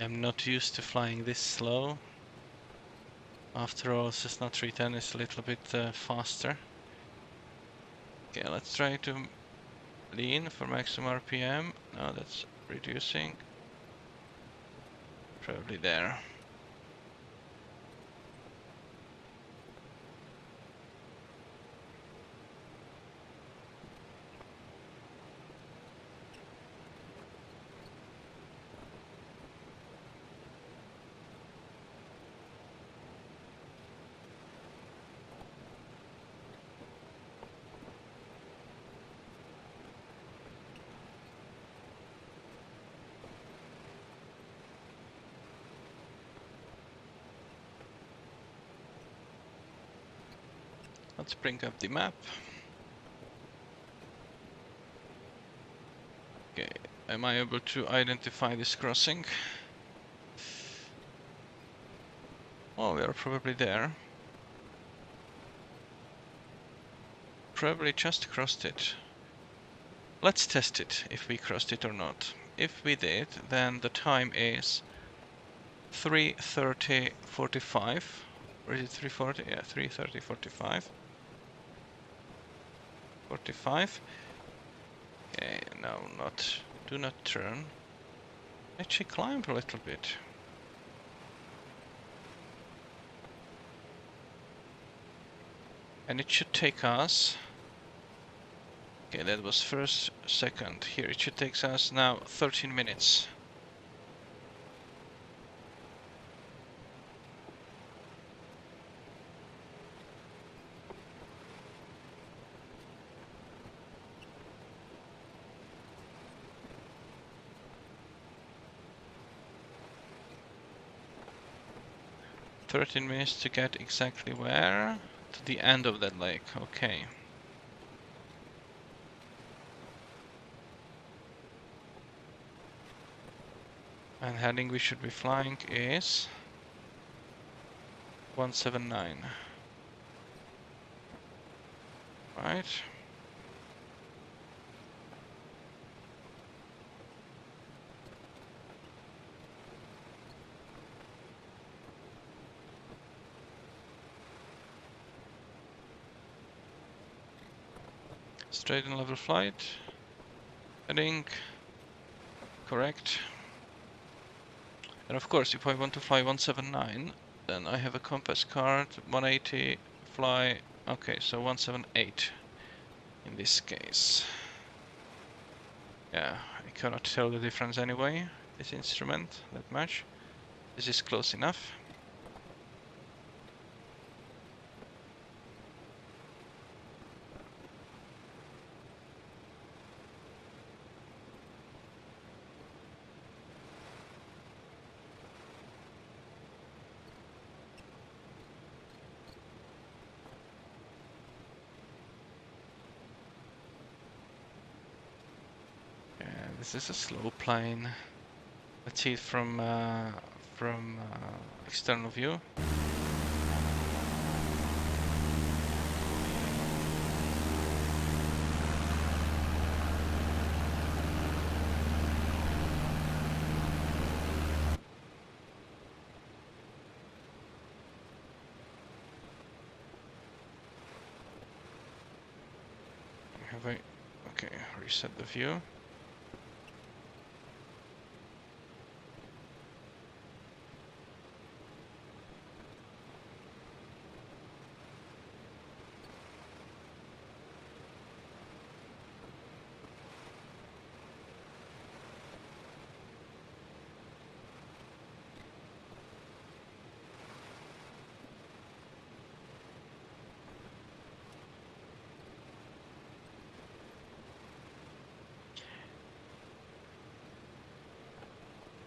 I'm not used to flying this slow. After all, Cessna 310 is a little bit faster. Okay, let's try to lean for maximum RPM. No, that's reducing. Probably there. Let's bring up the map. Okay, am I able to identify this crossing? Oh, we are probably there. Probably just crossed it. Let's test it, if we crossed it or not. If we did, then the time is 3:30:45. Or is it 3:40? Yeah, 3:30:45. 45. Okay, no, not. Do not turn. Actually, climb a little bit. And it should take us. Okay, that was first, second. Here, it should take us now 13 minutes. To get exactly where? To the end of that lake, okay. And heading we should be flying is 179. Right. Straight and level flight. Heading. Correct. And of course, if I want to fly 179, then I have a compass card, 180, fly, okay, so 178 in this case. Yeah, I cannot tell the difference anyway, this instrument, that much. This is close enough. This is a slow plane. Let's see it from external view. Have I? Okay, reset the view.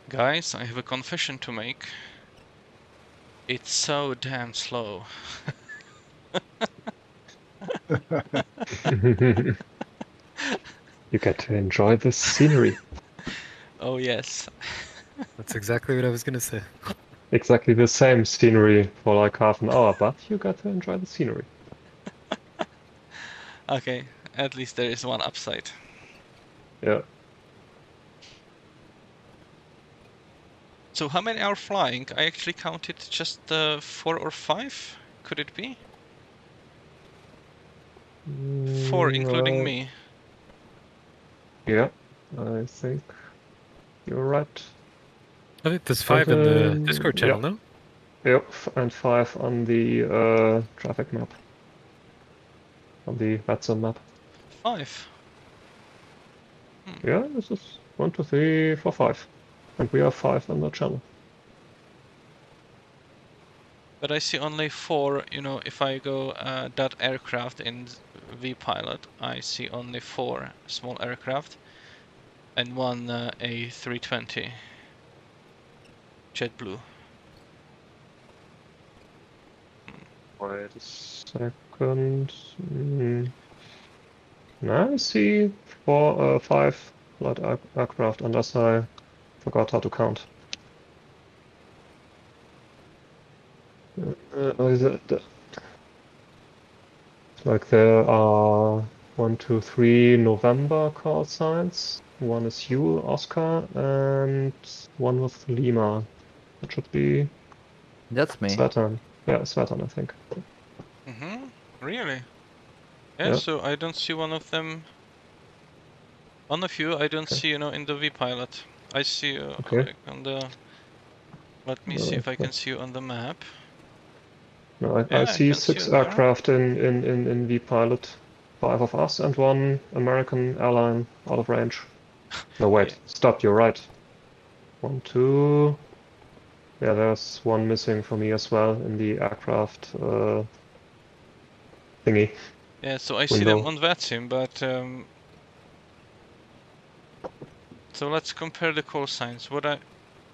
Guys, I have a confession to make. It's so damn slow. You get to enjoy the scenery. Oh yes. That's exactly what I was gonna say. Exactly the same scenery for like half an hour, but you get to enjoy the scenery. Okay, at least there is one upside. Yeah. So how many are flying? I actually counted just 4 or 5. Could it be? 4, including me. Yeah, I think you're right. I think there's 5 in the Discord channel, yeah. no? Yep, and 5 on the traffic map. On the VATSTAR map. 5? Yeah, this is 1, 2, 3, 4, 5. And we are 5 on the channel. But I see only 4, you know, if I go dot aircraft in VPilot, I see only 4 small aircraft and 1 A320 JetBlue. Wait a second. second. I see 5 light aircraft, unless I forgot how to count. Like there are 1, 2, 3 November call signs. One is you, Oscar, and one with Lima. That should be That's me. Svetan. Yeah, Svetan, I think. Mm-hmm. Really? Yeah, Yeah. so I don't see one of them. One of you I don't Okay. see, you know, in the VPilot. I see you Okay. like on the... Let me see if I can see you on the map. No, I Yeah, I see can see 6 you there. aircraft in VPilot. 5 of us and 1 American airline out of range. No, wait. Yeah. Stop, you're right. 1, 2... Yeah, there's one missing for me as well in the aircraft thingy. Yeah, so I see them Window. on VATSTAR, but so let's compare the call signs.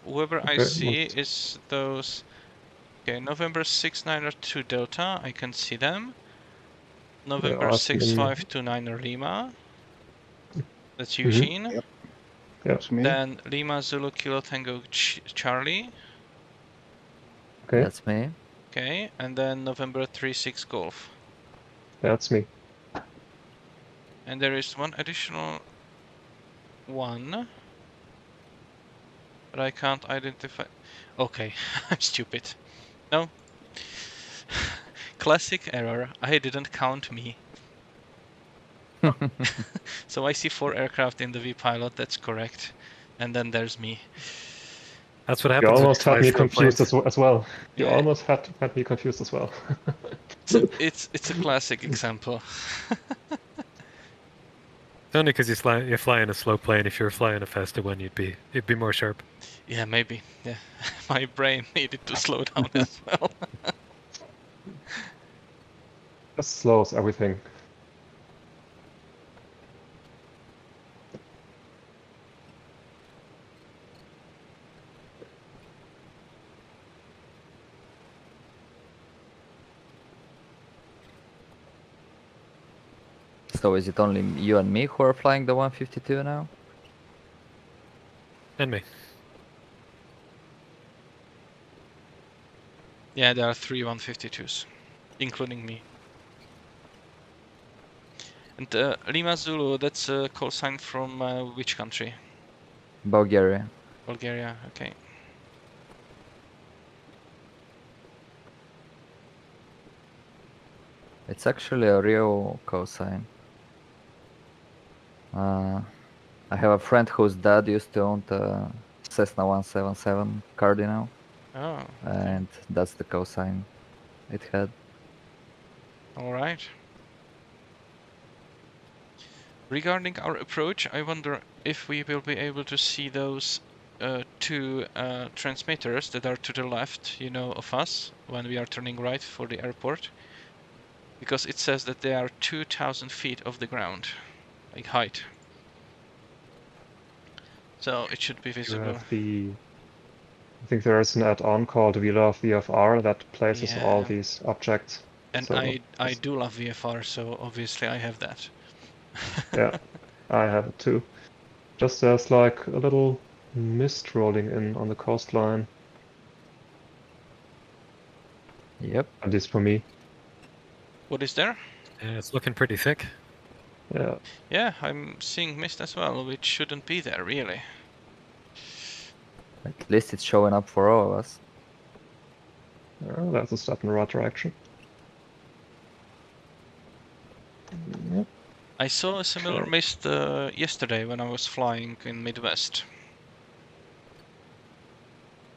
Whoever I Okay, see is those. Okay, November 692 Delta, I can see them. November I see them. 6529 Lima. That's Mhm. Eugene. Yep. Yeah. That's me. Then Lima Zulu Kilo Tango Charlie. Okay, That's me. Okay, and then November 36 Golf. that's me. And there is one additional one, but I can't identify. Okay, I'm stupid. No. Classic error. I didn't count me. So I see 4 aircraft in the VPilot, that's correct. And then there's me. That's what You happens when you almost fly had me slow confused planes. as well. You Yeah. almost had me confused as well. It's a classic example. It's only because you're flying a slow plane. If you were flying a faster one, you'd be more sharp. Yeah, maybe. Yeah, my brain needed to slow down as well. Just slows everything. So is it only you and me who are flying the 152 now? And me. Yeah, there are 3 152s, including me. And Lima Zulu, that's a call sign from which country? Bulgaria. Bulgaria, okay. It's actually a real cosine. I have a friend whose dad used to own the Cessna 177 Cardinal, Oh, okay. and that's the cosine it had. All right. Regarding our approach, I wonder if we will be able to see those 2 transmitters that are to the left, you know, of us when we are turning right for the airport. Because it says that they are 2,000 feet off the ground, like height. So it should be You visible. have I think there is an add-on called We Love VFR that places all Yeah. these objects. And So I do love VFR, so obviously I have that. yeah, I have it too. Just there's like a little mist rolling in on the coastline, Yep. at least for me. What is there? Yeah, it's looking pretty thick. Yeah, Yeah, I'm seeing mist as well, which shouldn't be there, really. At least it's showing up for all of us. that's a step in the right direction. Yep. I saw a similar mist yesterday when I was flying in Midwest.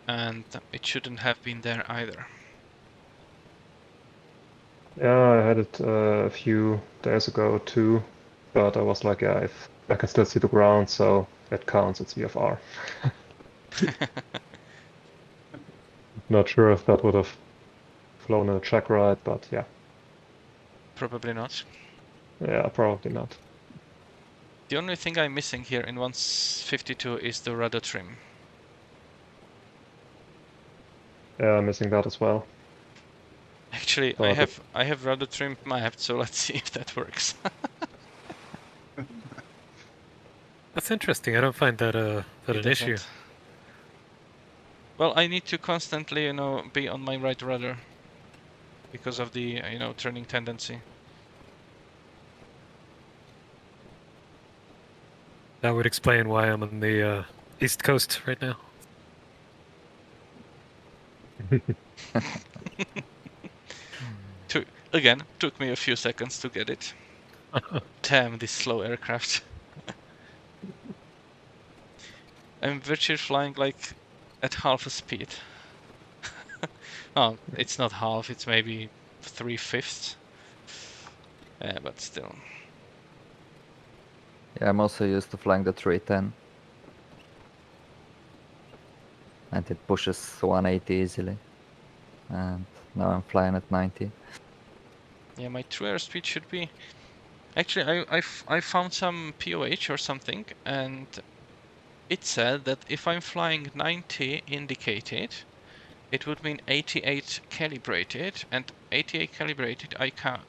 And it shouldn't have been there either. Yeah, I had it a few days ago too, but I was like, yeah, if I can still see the ground, so it counts, it's VFR. Not sure if that would have flown in a check ride, but yeah. Probably not. Yeah, probably not. The only thing I'm missing here in 152 is the rudder trim. Yeah, I'm missing that as well. Actually, So I have rudder trim mapped, so let's see if that works. That's interesting. I don't find that It an issue. doesn't. Well, I need to constantly, be on my right rudder because of the, turning tendency. That would explain why I'm on the East Coast right now. Took me a few seconds to get it. Damn, this slow aircraft. I'm virtually flying like at half a speed. Oh, it's not half, it's maybe 3/5. Yeah, but still. Yeah, I'm also used to flying the 310. And it pushes 180 easily. And now I'm flying at 90. Yeah, my true airspeed should be... Actually, I found some POH or something, and it said that if I'm flying 90 indicated, it would mean 88 calibrated, and 88 calibrated I can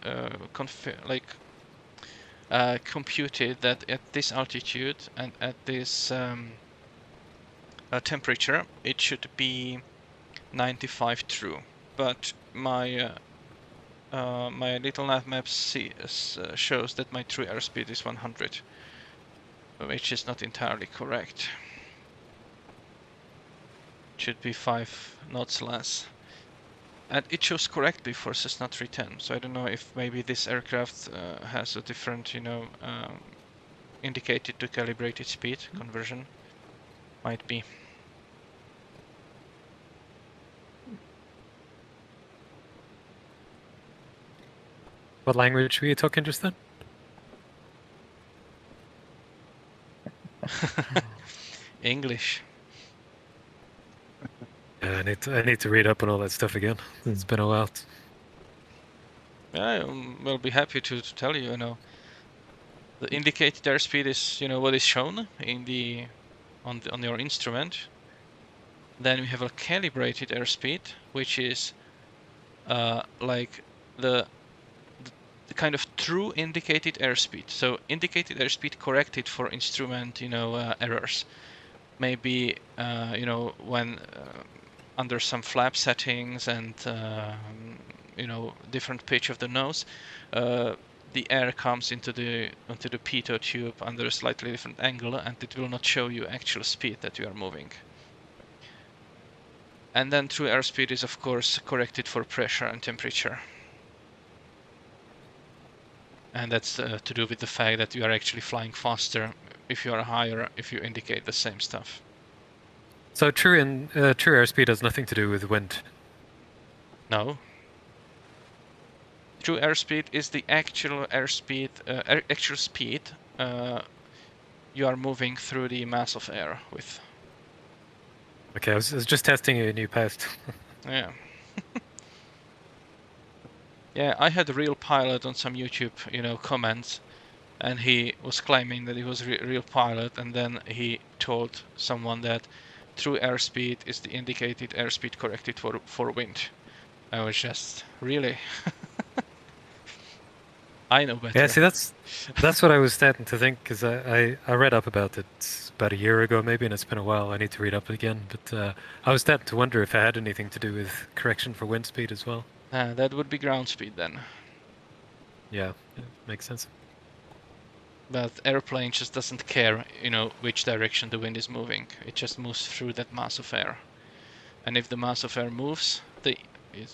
computed that at this altitude and at this temperature it should be 95 true. But my my little nav map shows that my true airspeed is 100, which is not entirely correct. It should be 5 knots less. And it shows correctly for Cessna 310, so I don't know if maybe this aircraft has a different, indicated to calibrated speed conversion. Might be. What language were you talking just then? English. Yeah, I need to read up on all that stuff again. It's been a while. I will be happy to tell you, the indicated airspeed is, what is shown in the on your instrument. Then we have a calibrated airspeed, which is like the kind of true indicated airspeed. So indicated airspeed corrected for instrument, errors. Maybe when under some flap settings and different pitch of the nose, the air comes into the pitot tube under a slightly different angle, and it will not show you actual speed that you are moving. And then true airspeed is of course corrected for pressure and temperature. And that's to do with the fact that you are actually flying faster if you are higher, if you indicate the same stuff. So true airspeed has nothing to do with wind. No. True airspeed is the actual airspeed, actual speed you are moving through the mass of air with. Okay, I was just testing you and you passed. Yeah. Yeah, I had a real pilot on some YouTube, comments, and he was claiming that he was a real pilot, and then he told someone that true airspeed is the indicated airspeed corrected for wind. I was just, really? I know better. Yeah, see, that's what I was starting to think, because I read up about it about a year ago maybe, and it's been a while. I need to read up again, but I was starting to wonder if it had anything to do with correction for wind speed as well. That would be ground speed then. Yeah, it makes sense. But airplane just doesn't care, which direction the wind is moving. It just moves through that mass of air. And if the mass of air moves,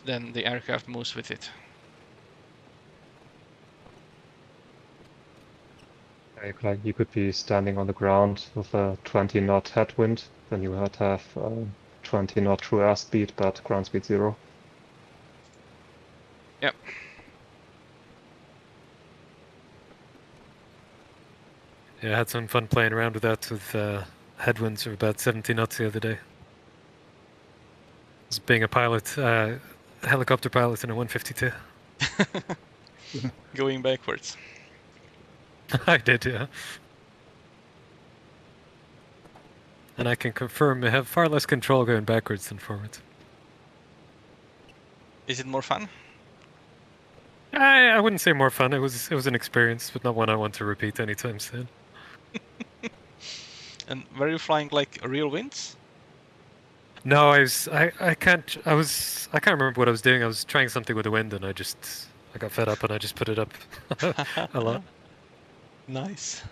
then the aircraft moves with it. Like you could be standing on the ground with a 20 knot headwind, then you would have 20 knot true airspeed, but ground speed 0. Yep. Yeah, I had some fun playing around with that with headwinds of about 70 knots the other day. As being a pilot, helicopter pilot in a 152. Going backwards. I did, yeah. And I can confirm I have far less control going backwards than forwards. Is it more fun? I wouldn't say more fun. It was an experience, but not one I want to repeat anytime soon. And were you flying like real winds? No, I can't remember what I was doing. I was trying something with the wind, and I got fed up, and I just put it up a lot. Nice.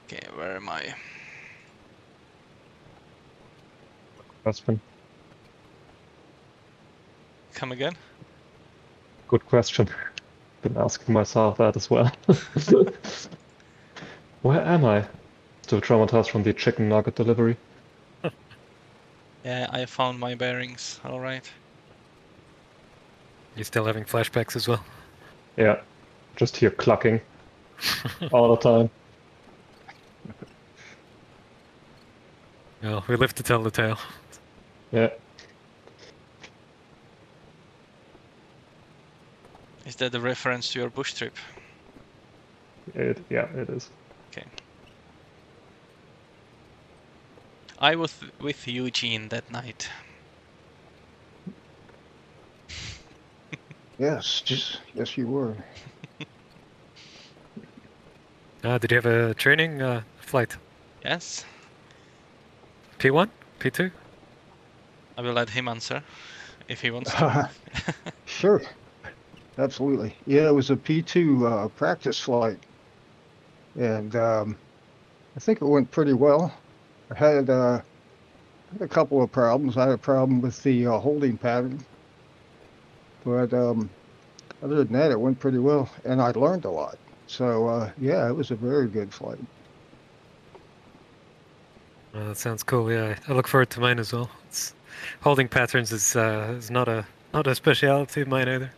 Okay, where am I? Question. Come again? Good question. Been asking myself that as well. Where am I? Still traumatized from the chicken nugget delivery. Yeah, I found my bearings. All right. You still having flashbacks as well? Yeah, just hear clucking all the time. Well, we live to tell the tale. Yeah. Is that a reference to your bush trip? Yeah, it is. Okay. I was with Eugene that night. Yes, yes, you were. Did you have a training flight? Yes, P1? P2? I will let him answer if he wants to. Sure, absolutely. Yeah, it was a P2 practice flight, and I think it went pretty well. I had a couple of problems. I had a problem with the holding pattern, but other than that, it went pretty well, and I learned a lot. So yeah, it was a very good flight. That sounds cool. Yeah, I look forward to mine as well. Holding patterns is not a speciality of mine either.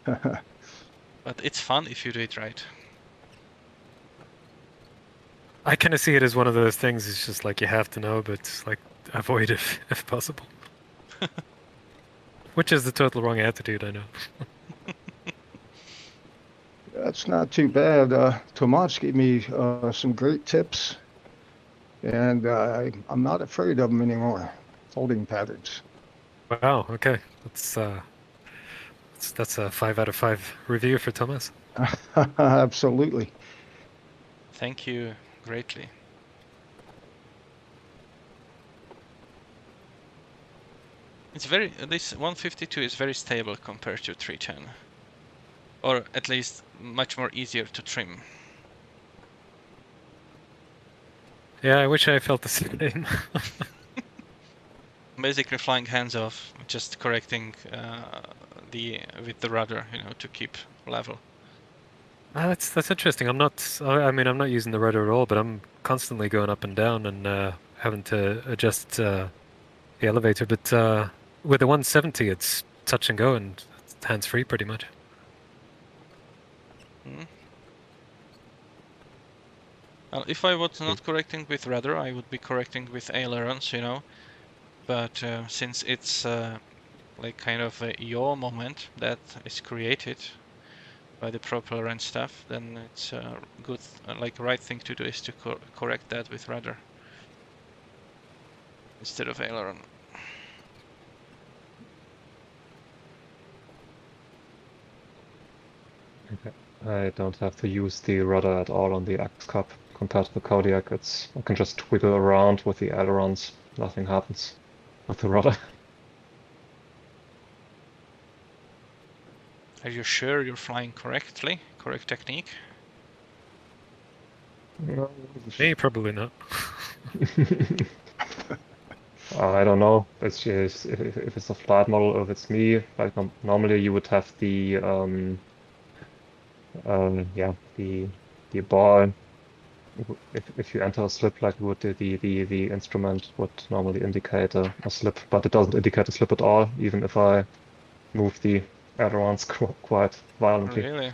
But it's fun if you do it right. I kind of see it as one of those things. It's just like you have to know, but like avoid it if possible. Which is the total wrong attitude, I know. That's not too bad. Tomas gave me some great tips, and I'm not afraid of them anymore. Holding patterns. Wow. Okay, that's a 5 out of 5 review for Thomas. Absolutely. Thank you greatly. This 152 is very stable compared to 310. Or at least much more easier to trim. Yeah, I wish I felt the same. Basically flying hands off, just correcting with the rudder, to keep level. That's interesting. I'm not using the rudder at all, but I'm constantly going up and down and having to adjust the elevator. But with the 170, it's touch and go and hands-free pretty much. Well, if I was not correcting with rudder, I would be correcting with ailerons, But since it's like kind of a yaw moment that is created by the propeller and stuff, then it's good, right thing to do is to correct that with rudder instead of aileron. Okay. I don't have to use the rudder at all on the X-Cup compared to the Kodiak. I can just twiggle around with the ailerons. Nothing happens with the rudder. Are you sure you're flying correctly? Correct technique? Me, probably not. I don't know. It's just if it's a flight model, or if it's me. Like normally you would have the the ball. If you enter a slip, like would the instrument would normally indicate a slip, but it doesn't indicate a slip at all, even if I move the ailerons quite violently. Really?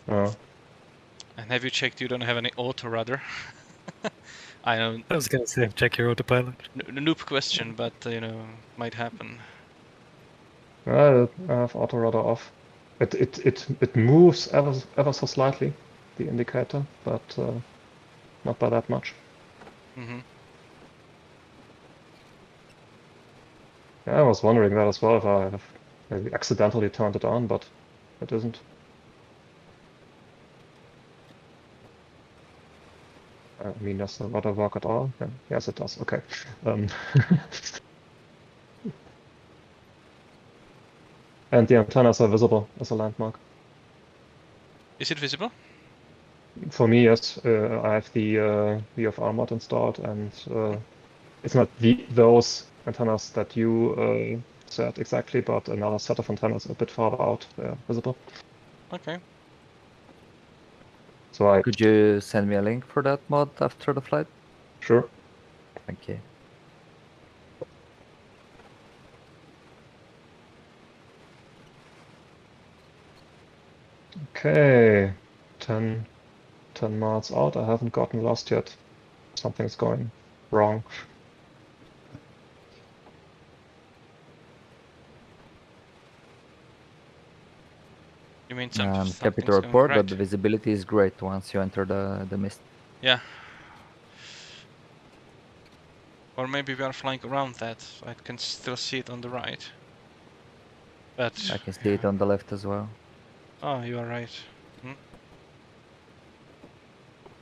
Uh, And have you checked you don't have any auto rudder? I know. I was gonna say check your autopilot. Noob question, but might happen. I have auto rudder off. It moves ever so slightly, the indicator, but not by that much. Mm-hmm. I was wondering that as well, if I have maybe accidentally turned it on, but it isn't. I mean, does the rudder work at all? Yeah. Yes, it does. Okay. And the antennas are visible as a landmark. Is it visible? For me, yes. I have the VFR mod installed, and it's not those antennas that you said exactly, but another set of antennas a bit farther out. They're visible. Okay. So Could you send me a link for that mod after the flight? Sure. Thank you. Okay, 10 miles out. I haven't gotten lost yet. Something's going wrong. You mean Happy something's to going report that right? the visibility is great once you enter the mist. Yeah. Or maybe we are flying around that. I can still see it on the right. But I can see it on the left as well. oh, you are right. Hmm?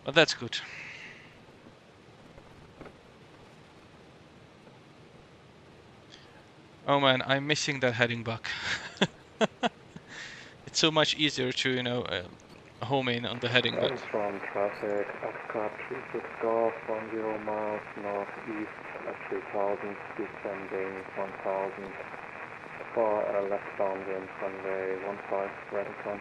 But that's good. Oh man, I'm missing that heading buck. It's so much easier to, you know, home in on the heading, but From traffic, Xcap 36 Golf, 10 miles northeast at 3000, descending 1000 for left downwind runway 15, Reddington.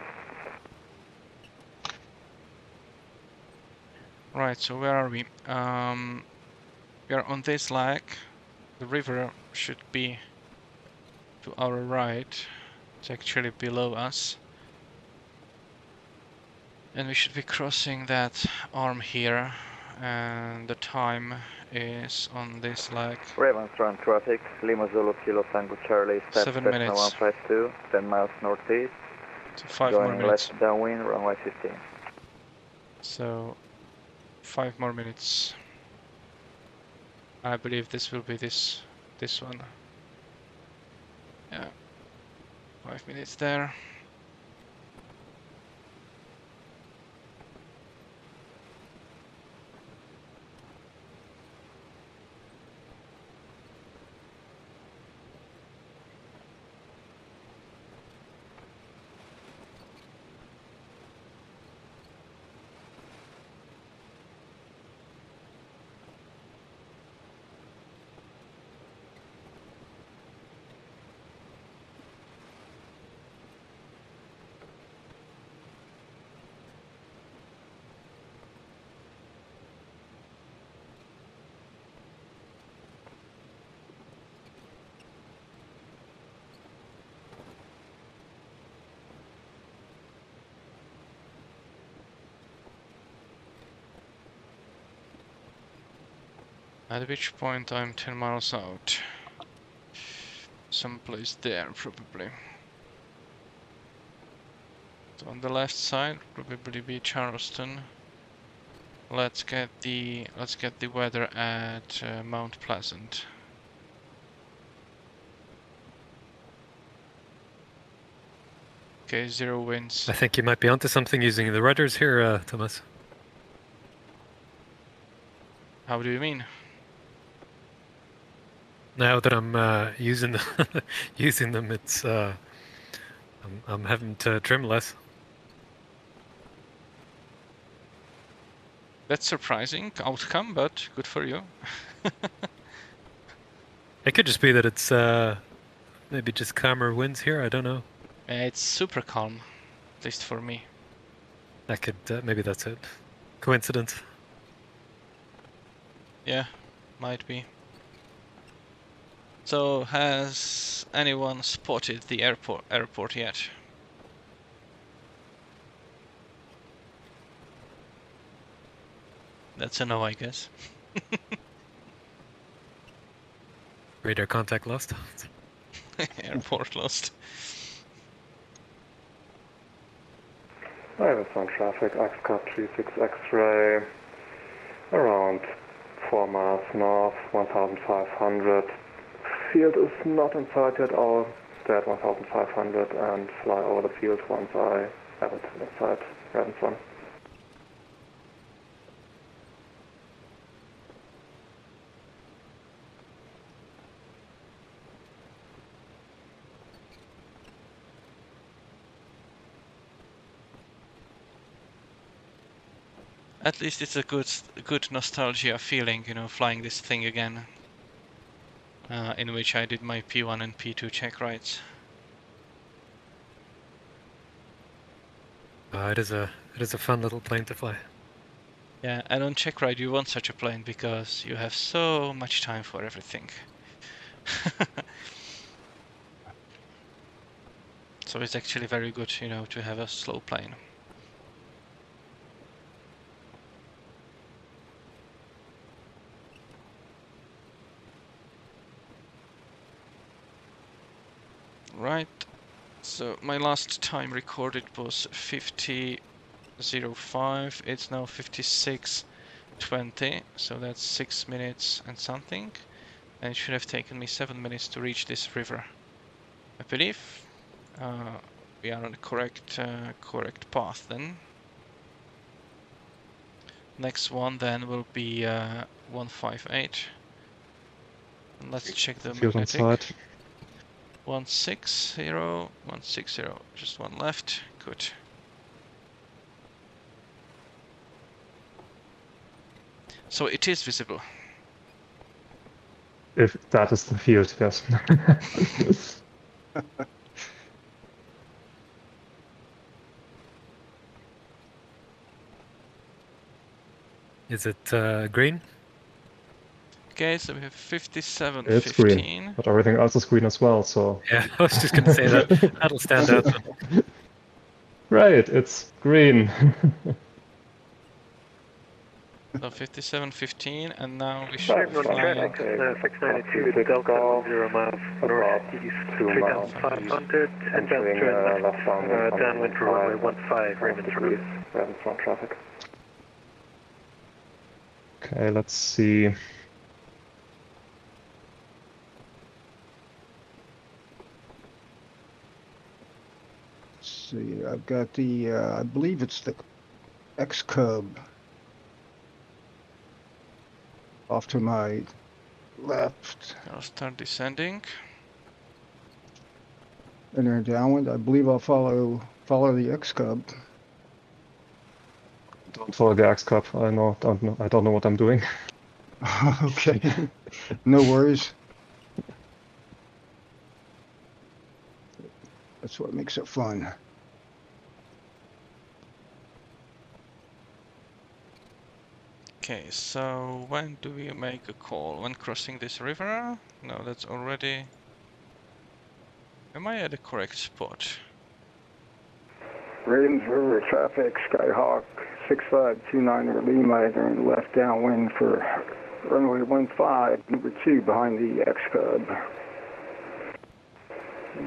right. So where are we? We are on this leg. The river should be to our right. It's actually below us. And we should be crossing that arm here, and the time is on this leg. Ravens run traffic, Lima Zulu Kilo Tango Charlie, step 7 Cessna minutes. 152, 10 miles northeast, So 5 more joining minutes. left downwind, runway 15. So 5 more minutes. I believe this will be this one. Yeah. 5 minutes there. At which point I'm 10 miles out. Someplace there, probably. So on the left side, probably be Charleston. Let's get the weather at Mount Pleasant. Okay, 0 winds. I think you might be onto something using the rudders here, Thomas. How do you mean? Now that I'm using using them, it's I'm having to trim less. That's surprising outcome, but good for you. It could just be that it's maybe just calmer winds here. I don't know. It's super calm, at least for me. That could maybe that's it. Coincidence. Yeah, might be. So, has anyone spotted the airport yet? That's a no, I guess. Radar contact lost. Airport lost. Ravens on traffic, Xcap 36 X-ray, around 4 miles north, 1500, field is not in sight yet. I'll stay at 1500 and fly over the field once I have it in sight, right in front. At least it's a good nostalgia feeling, you know, flying this thing again. In which I did my P1 and P2 check rides. It is a fun little plane to fly. Yeah, and on check ride you want such a plane because you have so much time for everything. So it's actually very good, you know, to have a slow plane. Right, so my last time recorded was 50:05. It's now 56:20, so that's 6 minutes and something. And it should have taken me 7 minutes to reach this river. I believe we are on the correct path then. Next one then will be 158. And let's check the Field on magnetic. site. 160, 160, just one left, good. So it is visible. If that is the field, yes. Is it green? Okay, so we have 57:15. It's green, but everything else is green as well, so... Yeah, I was just going to say that. That'll stand out. Right, it's green. So 57:15, and now we Sharp should north fly. traffic, 692, Delta 10 miles northeast, 3500, and downwind for runway 15, Raymond Road. Right in front traffic. Okay, let's see. See, I've got the, I believe it's the X-Cub off to my left. I'll start descending. And then downwind, I believe I'll follow the X-Cub. Don't follow the X-Cup. I don't know what I'm doing. Okay, no worries. That's what makes it fun. Okay, so when do we make a call? When crossing this river? No, that's already... Am I at the correct spot? Ravens River traffic, Skyhawk 6529 Lima, turn left downwind for runway 15, number 2 behind the X-Cub.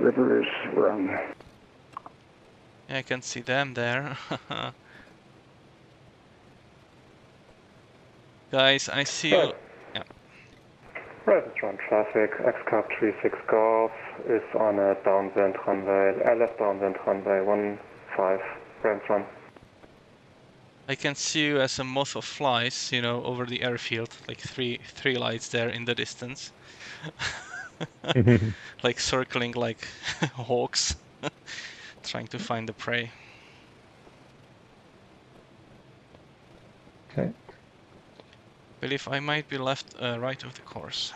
River is run. Yeah, I can see them there. Guys, I see you. Yeah. Ravens run traffic, X-Cub 36 Golf is on a downwind runway, left downwind runway 15, Ravens run. I can see you as a moth of flies, you know, over the airfield, like three lights there in the distance. Like circling like hawks, trying to find the prey. Okay. believe I might be left right of the course.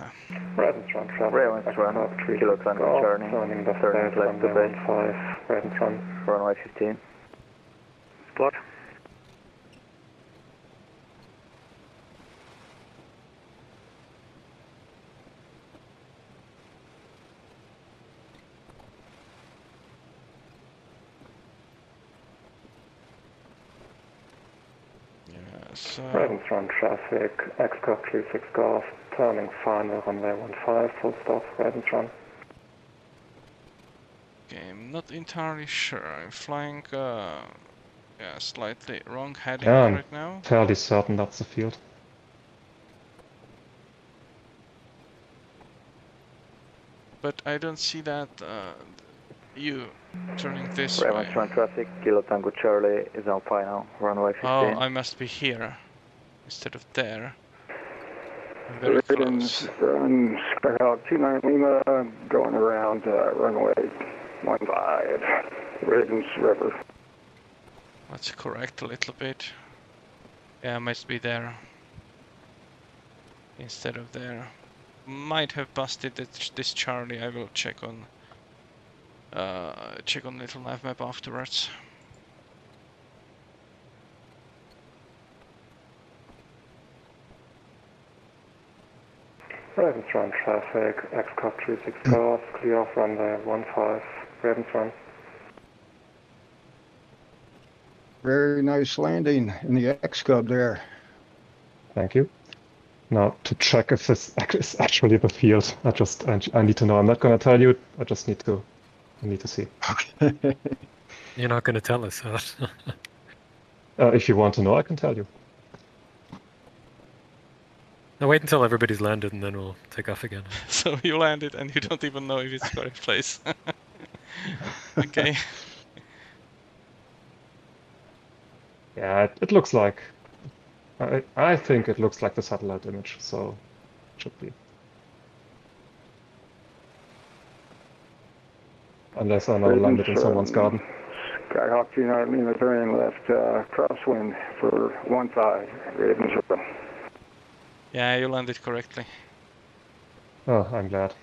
Ravens run traffic. Ravens run, Kilo Tango turning, turning left to base. 5, Ravens run. Runway 15. Spot. So Ravens run traffic, X-Cop 36 Golf, turning final runway 15, full stop, Ravens run. okay, I'm not entirely sure. I'm flying yeah, slightly wrong heading Yeah, I'm right now. fairly certain that's the field. but I don't see that you turning this Raven way. Strong traffic, Kilo Tango Charlie is on final, runway 15. Oh, I must be here instead of there. I'm very close. Run Skyhawk 29 Lima, going around runway 15, Ravens River. Let's correct a little bit. Yeah, I must be there instead of there. Might have busted this Charlie. I will check on little nav map afterwards. Ravens Run traffic, X-Cop 36 Golf, clear off runway 15, Ravens Run. Very nice landing in the X-Cub there. Thank you. Now to check if this is actually the field, I need to know. I'm not gonna tell you. I just need to see. Okay. You're not going to tell us, huh? If you want to know, I can tell you. Now wait until everybody's landed and then we'll take off again. So you landed and you don't even know if it's the correct place. Okay. Yeah, it looks like. I think it looks like the satellite image, so it should be. Unless I now landed in someone's garden. Skyhawk 29 Lima, turning left, crosswind for 15, Ravens River. Yeah, you landed correctly. Oh, I'm glad.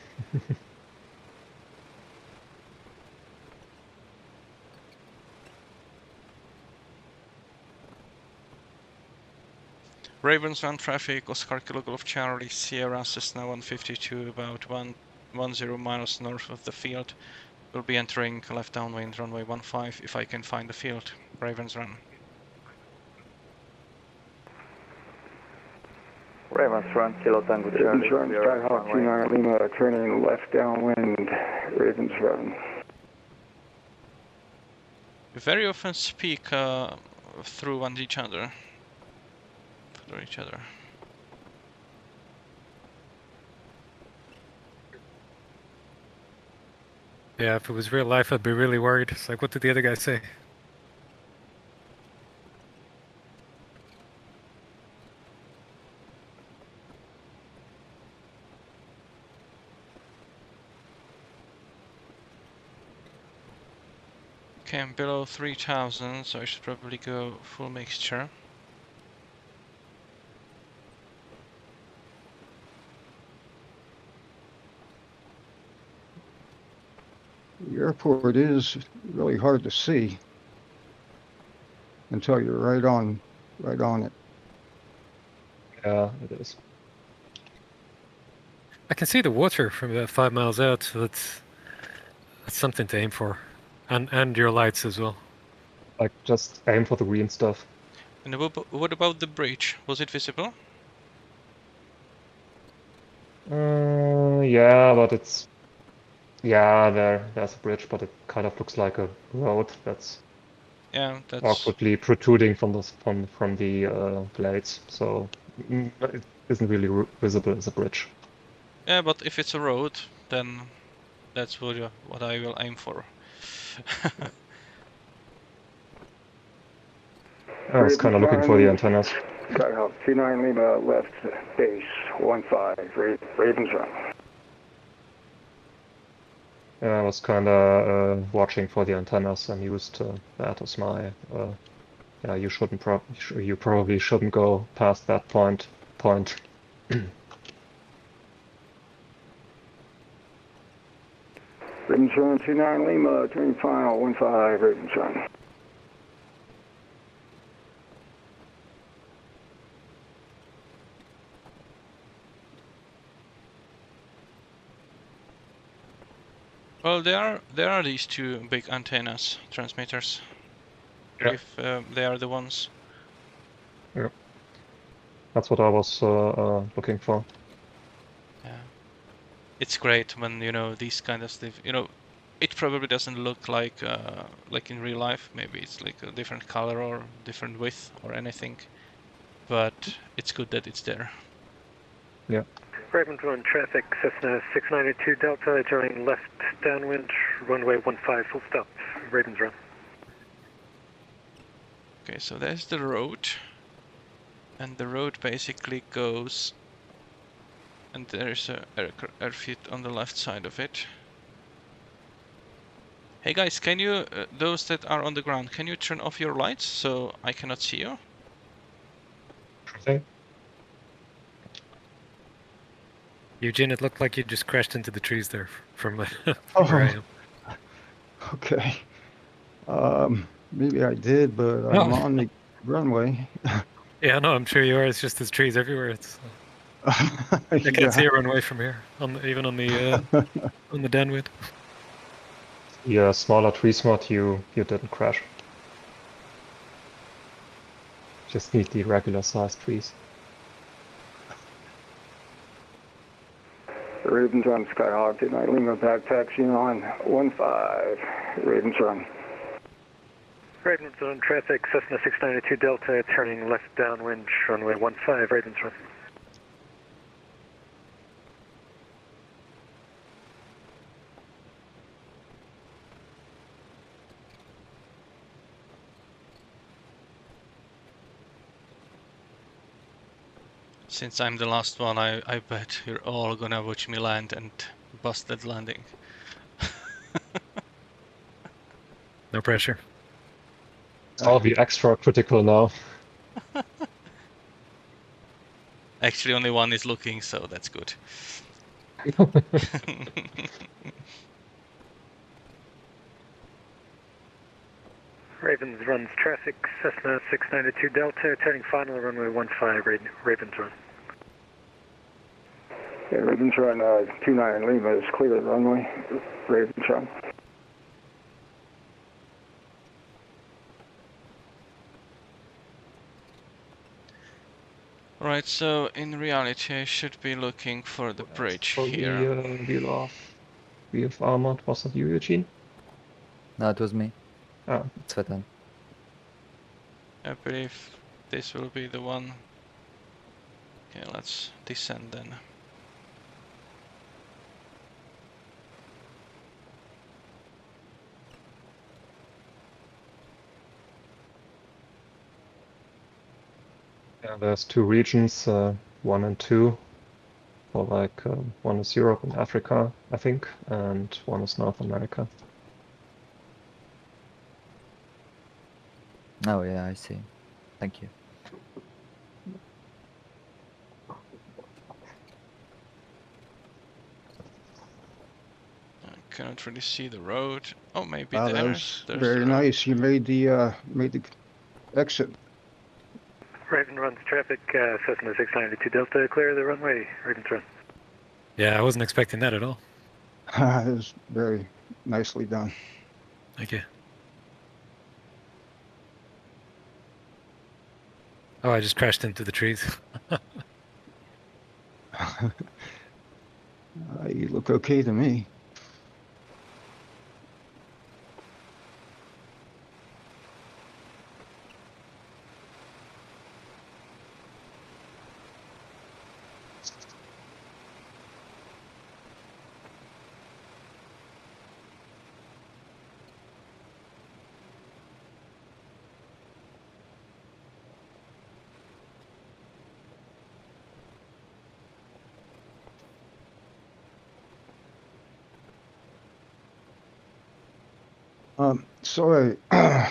Ravens Run traffic, Oscar Kilo Golf Charlie, Sierra Cessna 152, about 10 miles north of the field. We'll be entering left downwind runway 15 if I can find the field. Ravens Run. Ravens Run, Kilo Tango Charlie. Ravens Run, Skyhawk 29 Lima, turning left downwind, Ravens Run. We very often speak through each other. Yeah, if it was real life, I'd be really worried. It's like, what did the other guy say? Okay, I'm below 3000, so I should probably go full mixture. The airport is really hard to see until you're right on it. Yeah, it is. I can see the water from about 5 miles out, so that's something to aim for. And your lights as well. Like, just aim for the green stuff. And what about the bridge? Was it visible? Yeah, but it's... Yeah, there's a bridge, but it kind of looks like a road that's awkwardly protruding from the blades, so it isn't really visible as a bridge. Yeah, but if it's a road, then that's what I will aim for. I was kind of looking for the antennas. Skyhawk 29 Lima, left base 15, Ravens Run. Yeah, I was kind of watching for the antennas and used that as my. Yeah, you probably shouldn't go past that point. Ravens Run 29 Lima, turning final 15, Ravens Run. Well, there are these two big antennas, transmitters. Yeah. If they are the ones. Yeah. That's what I was looking for. Yeah. It's great when these kind of stuff. It probably doesn't look like in real life. Maybe it's like a different color or different width or anything. But it's good that it's there. Yeah. Ravens run traffic, Cessna 692 Delta, turning left downwind, runway 15, full stop. Ravens run. Okay, so there's the road. And the road basically goes, and there's a airfield on the left side of it. Hey guys, can you, those that are on the ground, can you turn off your lights so I cannot see you? Okay. Eugene, it looked like you just crashed into the trees there from where Oh. I am. Okay. Maybe I did, but I'm No. on the runway. Yeah, no, I'm sure you are. It's just there's trees everywhere. It's I can't Yeah. see a runway from here, even on the downwind. Yeah, smaller trees mod, you didn't crash. Just need the regular sized trees. Ravens run, Skyhawk, good night, Lima, back taxi on 15, Ravens run. Ravens run traffic, Cessna 692 Delta, turning left downwind, runway 15, Ravens run. Since I'm the last one, I bet you're all gonna watch me land and bust that landing. No pressure. I'll be extra critical now. Actually, only one is looking, so that's good. Ravens runs traffic, Cessna 692 Delta, turning final, runway 15, Ravens run. Yeah, Ravens run 29 Lima is clear of the runway, Ravens run. Right, so in reality, I should be looking for the bridge For here. the wheel off VFR mod, was that you, Eugene? No, it was me. Ah. It's Svetan. I believe this will be the one. Okay, let's descend then. Yeah, there's two regions, 1 and 2. For like, one is Europe and Africa, I think, and one is North America. Oh yeah, I see. Thank you. I cannot really see the road. Oh, maybe Wow, that there's was very the road. nice. You made the exit. Raven runs traffic, Cessna 692 Delta, clear of the runway, Ravens run. Yeah, I wasn't expecting that at all. It was very nicely done. Thank you. Oh, I just crashed into the trees. You look okay to me. Sorry,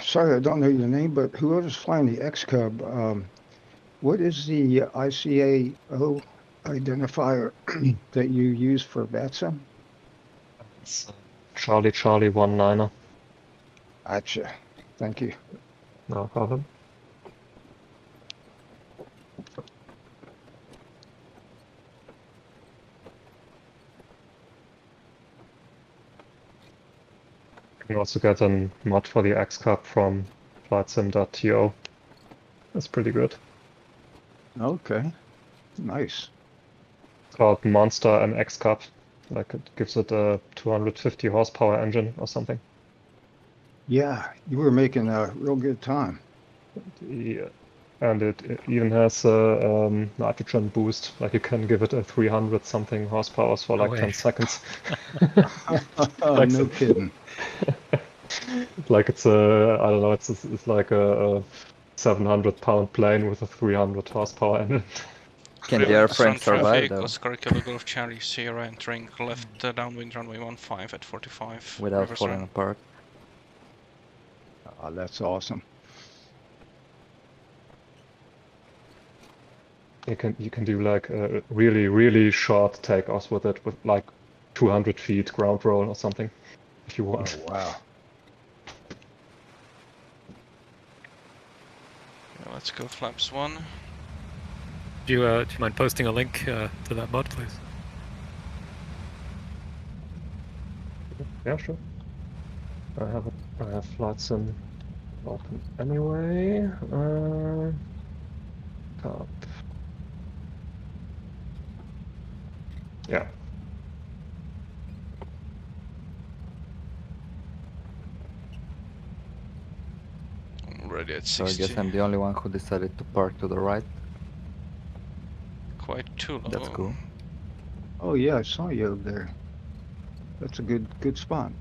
sorry, I don't know your name, but whoever's flying the X-Cub, what is the ICAO identifier that you use for VATSTAR? It's Charlie 19er. Gotcha. Thank you. No problem. You can also get a mod for the X-Cub from flightsim.to. That's pretty good. Okay. Nice. It's called Monster MX Cub. Like it gives it a 250 horsepower engine or something. Yeah, you were making a real good time. Yeah. And it even has a nitrogen boost. Like you can give it a 300 something horsepower for like 10 seconds. Oh, no kidding. Like it's a, I don't know, it's like a 700-pound plane with a 300 horsepower engine. Can the Ravens airframe on survive traffic, though Oscar Kilo Golf Charlie Sierra entering left downwind runway 15 at 45. without reverse falling run. apart? Oh, that's awesome. You can do like really short takeoffs with it, with like 200 feet ground roll or something, if you want. Oh, wow. Yeah, let's go flaps 1. Do you mind posting a link to that mod, please? Yeah, sure. I have flights in open anyway. Top. Yeah. Already at So I 60. guess I'm the only one who decided to park to the right. Quite too low. That's cool. Oh, yeah, I saw you over there. That's a good spot.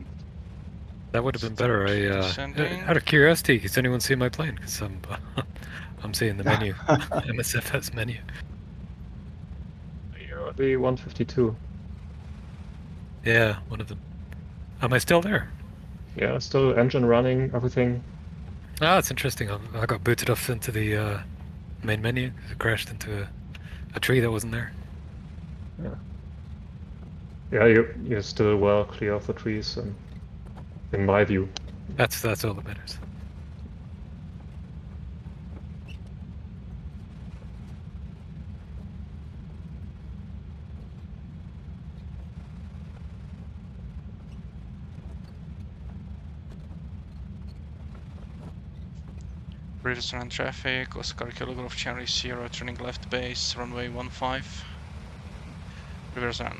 That would have been better. Descending. Out of curiosity, has anyone seen my plane? Because I'm seeing the menu, MSFS menu. You're the 152. Yeah, one of them. Am I still there? Yeah, still engine running, everything. Ah, it's interesting. I got booted off into the main menu. I crashed into a tree that wasn't there. Yeah. Yeah, you're still well clear of the trees, and in my view. That's all that matters. Reverse run traffic, Oscar Kilo Golf Charlie Sierra turning left base, runway 15. Reverse run.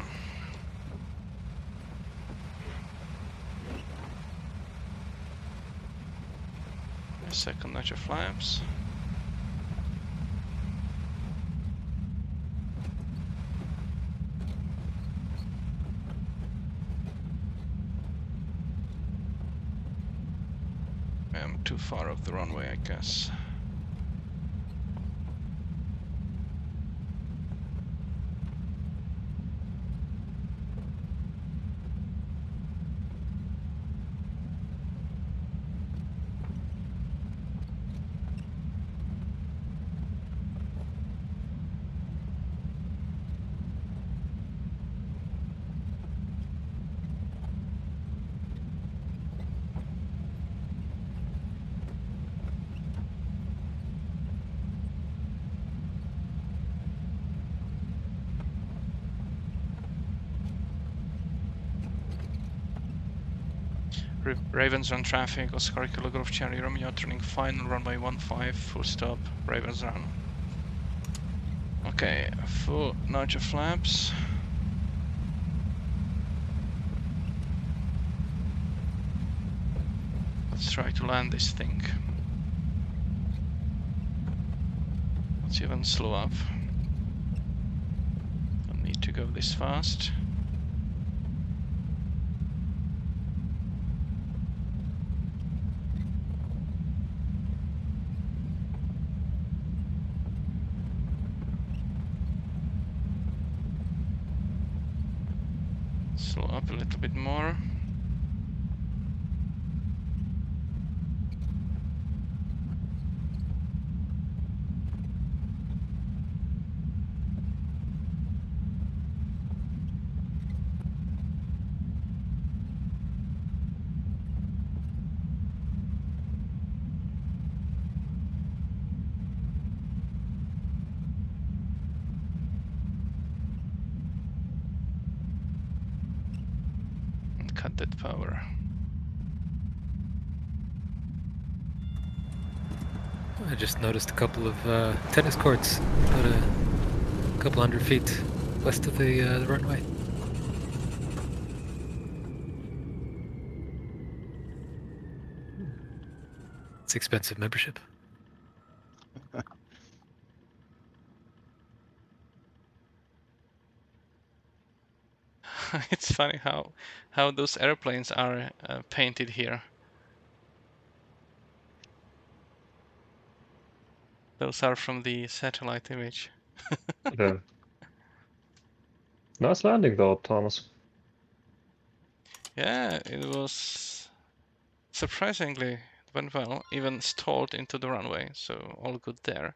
A second notch of flaps. I'm too far off the runway, I guess. Ravens run traffic, Oscar Kilo Golf Charlie Romeo turning final runway 15, full stop, Ravens run. Okay, full notch of flaps. Let's try to land this thing. Let's even slow up. Don't need to go this fast. Slow up a little bit more. Cut that power. I just noticed a couple of tennis courts about a couple hundred feet west of the runway. It's expensive membership. It's funny how those airplanes are painted here. Those are from the satellite image. Yeah. Nice landing though, Thomas. Yeah, it was surprisingly it went well. Even stalled into the runway, so all good there.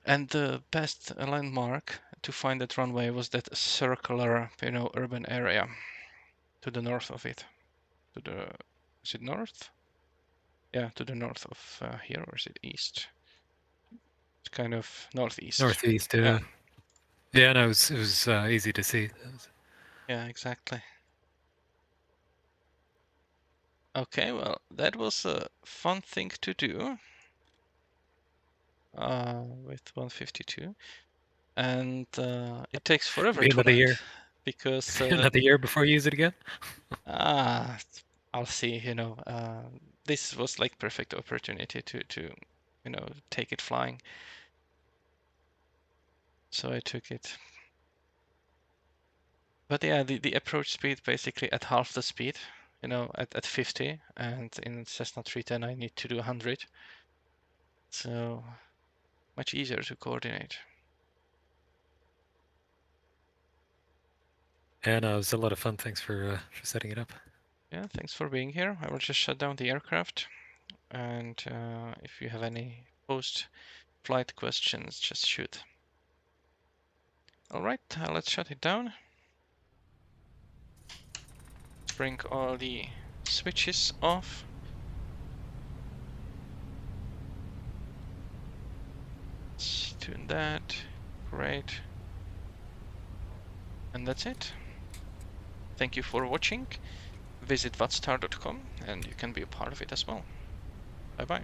And the best landmark to find that runway was that circular, urban area to the north of it. Is it north? Yeah, to the north of here, or is it east? It's kind of northeast. Northeast. Yeah. Yeah, no, it was easy to see. Yeah, exactly. Okay, well, that was a fun thing to do with 152, and it takes forever Maybe to another land year. because Another year before you use it again. I'll see. This was like perfect opportunity to take it flying, so I took it. But yeah, the approach speed basically at half the speed, at 50, and in Cessna 310 I need to do 100. So much easier to coordinate. Yeah, no, it was a lot of fun. Thanks for setting it up. Yeah, thanks for being here. I will just shut down the aircraft, and if you have any post-flight questions, just shoot. All right, let's shut it down. Bring all the switches off. Let's tune that. Great. And that's it. Thank you for watching. Visit VATSTAR.com and you can be a part of it as well. Bye bye.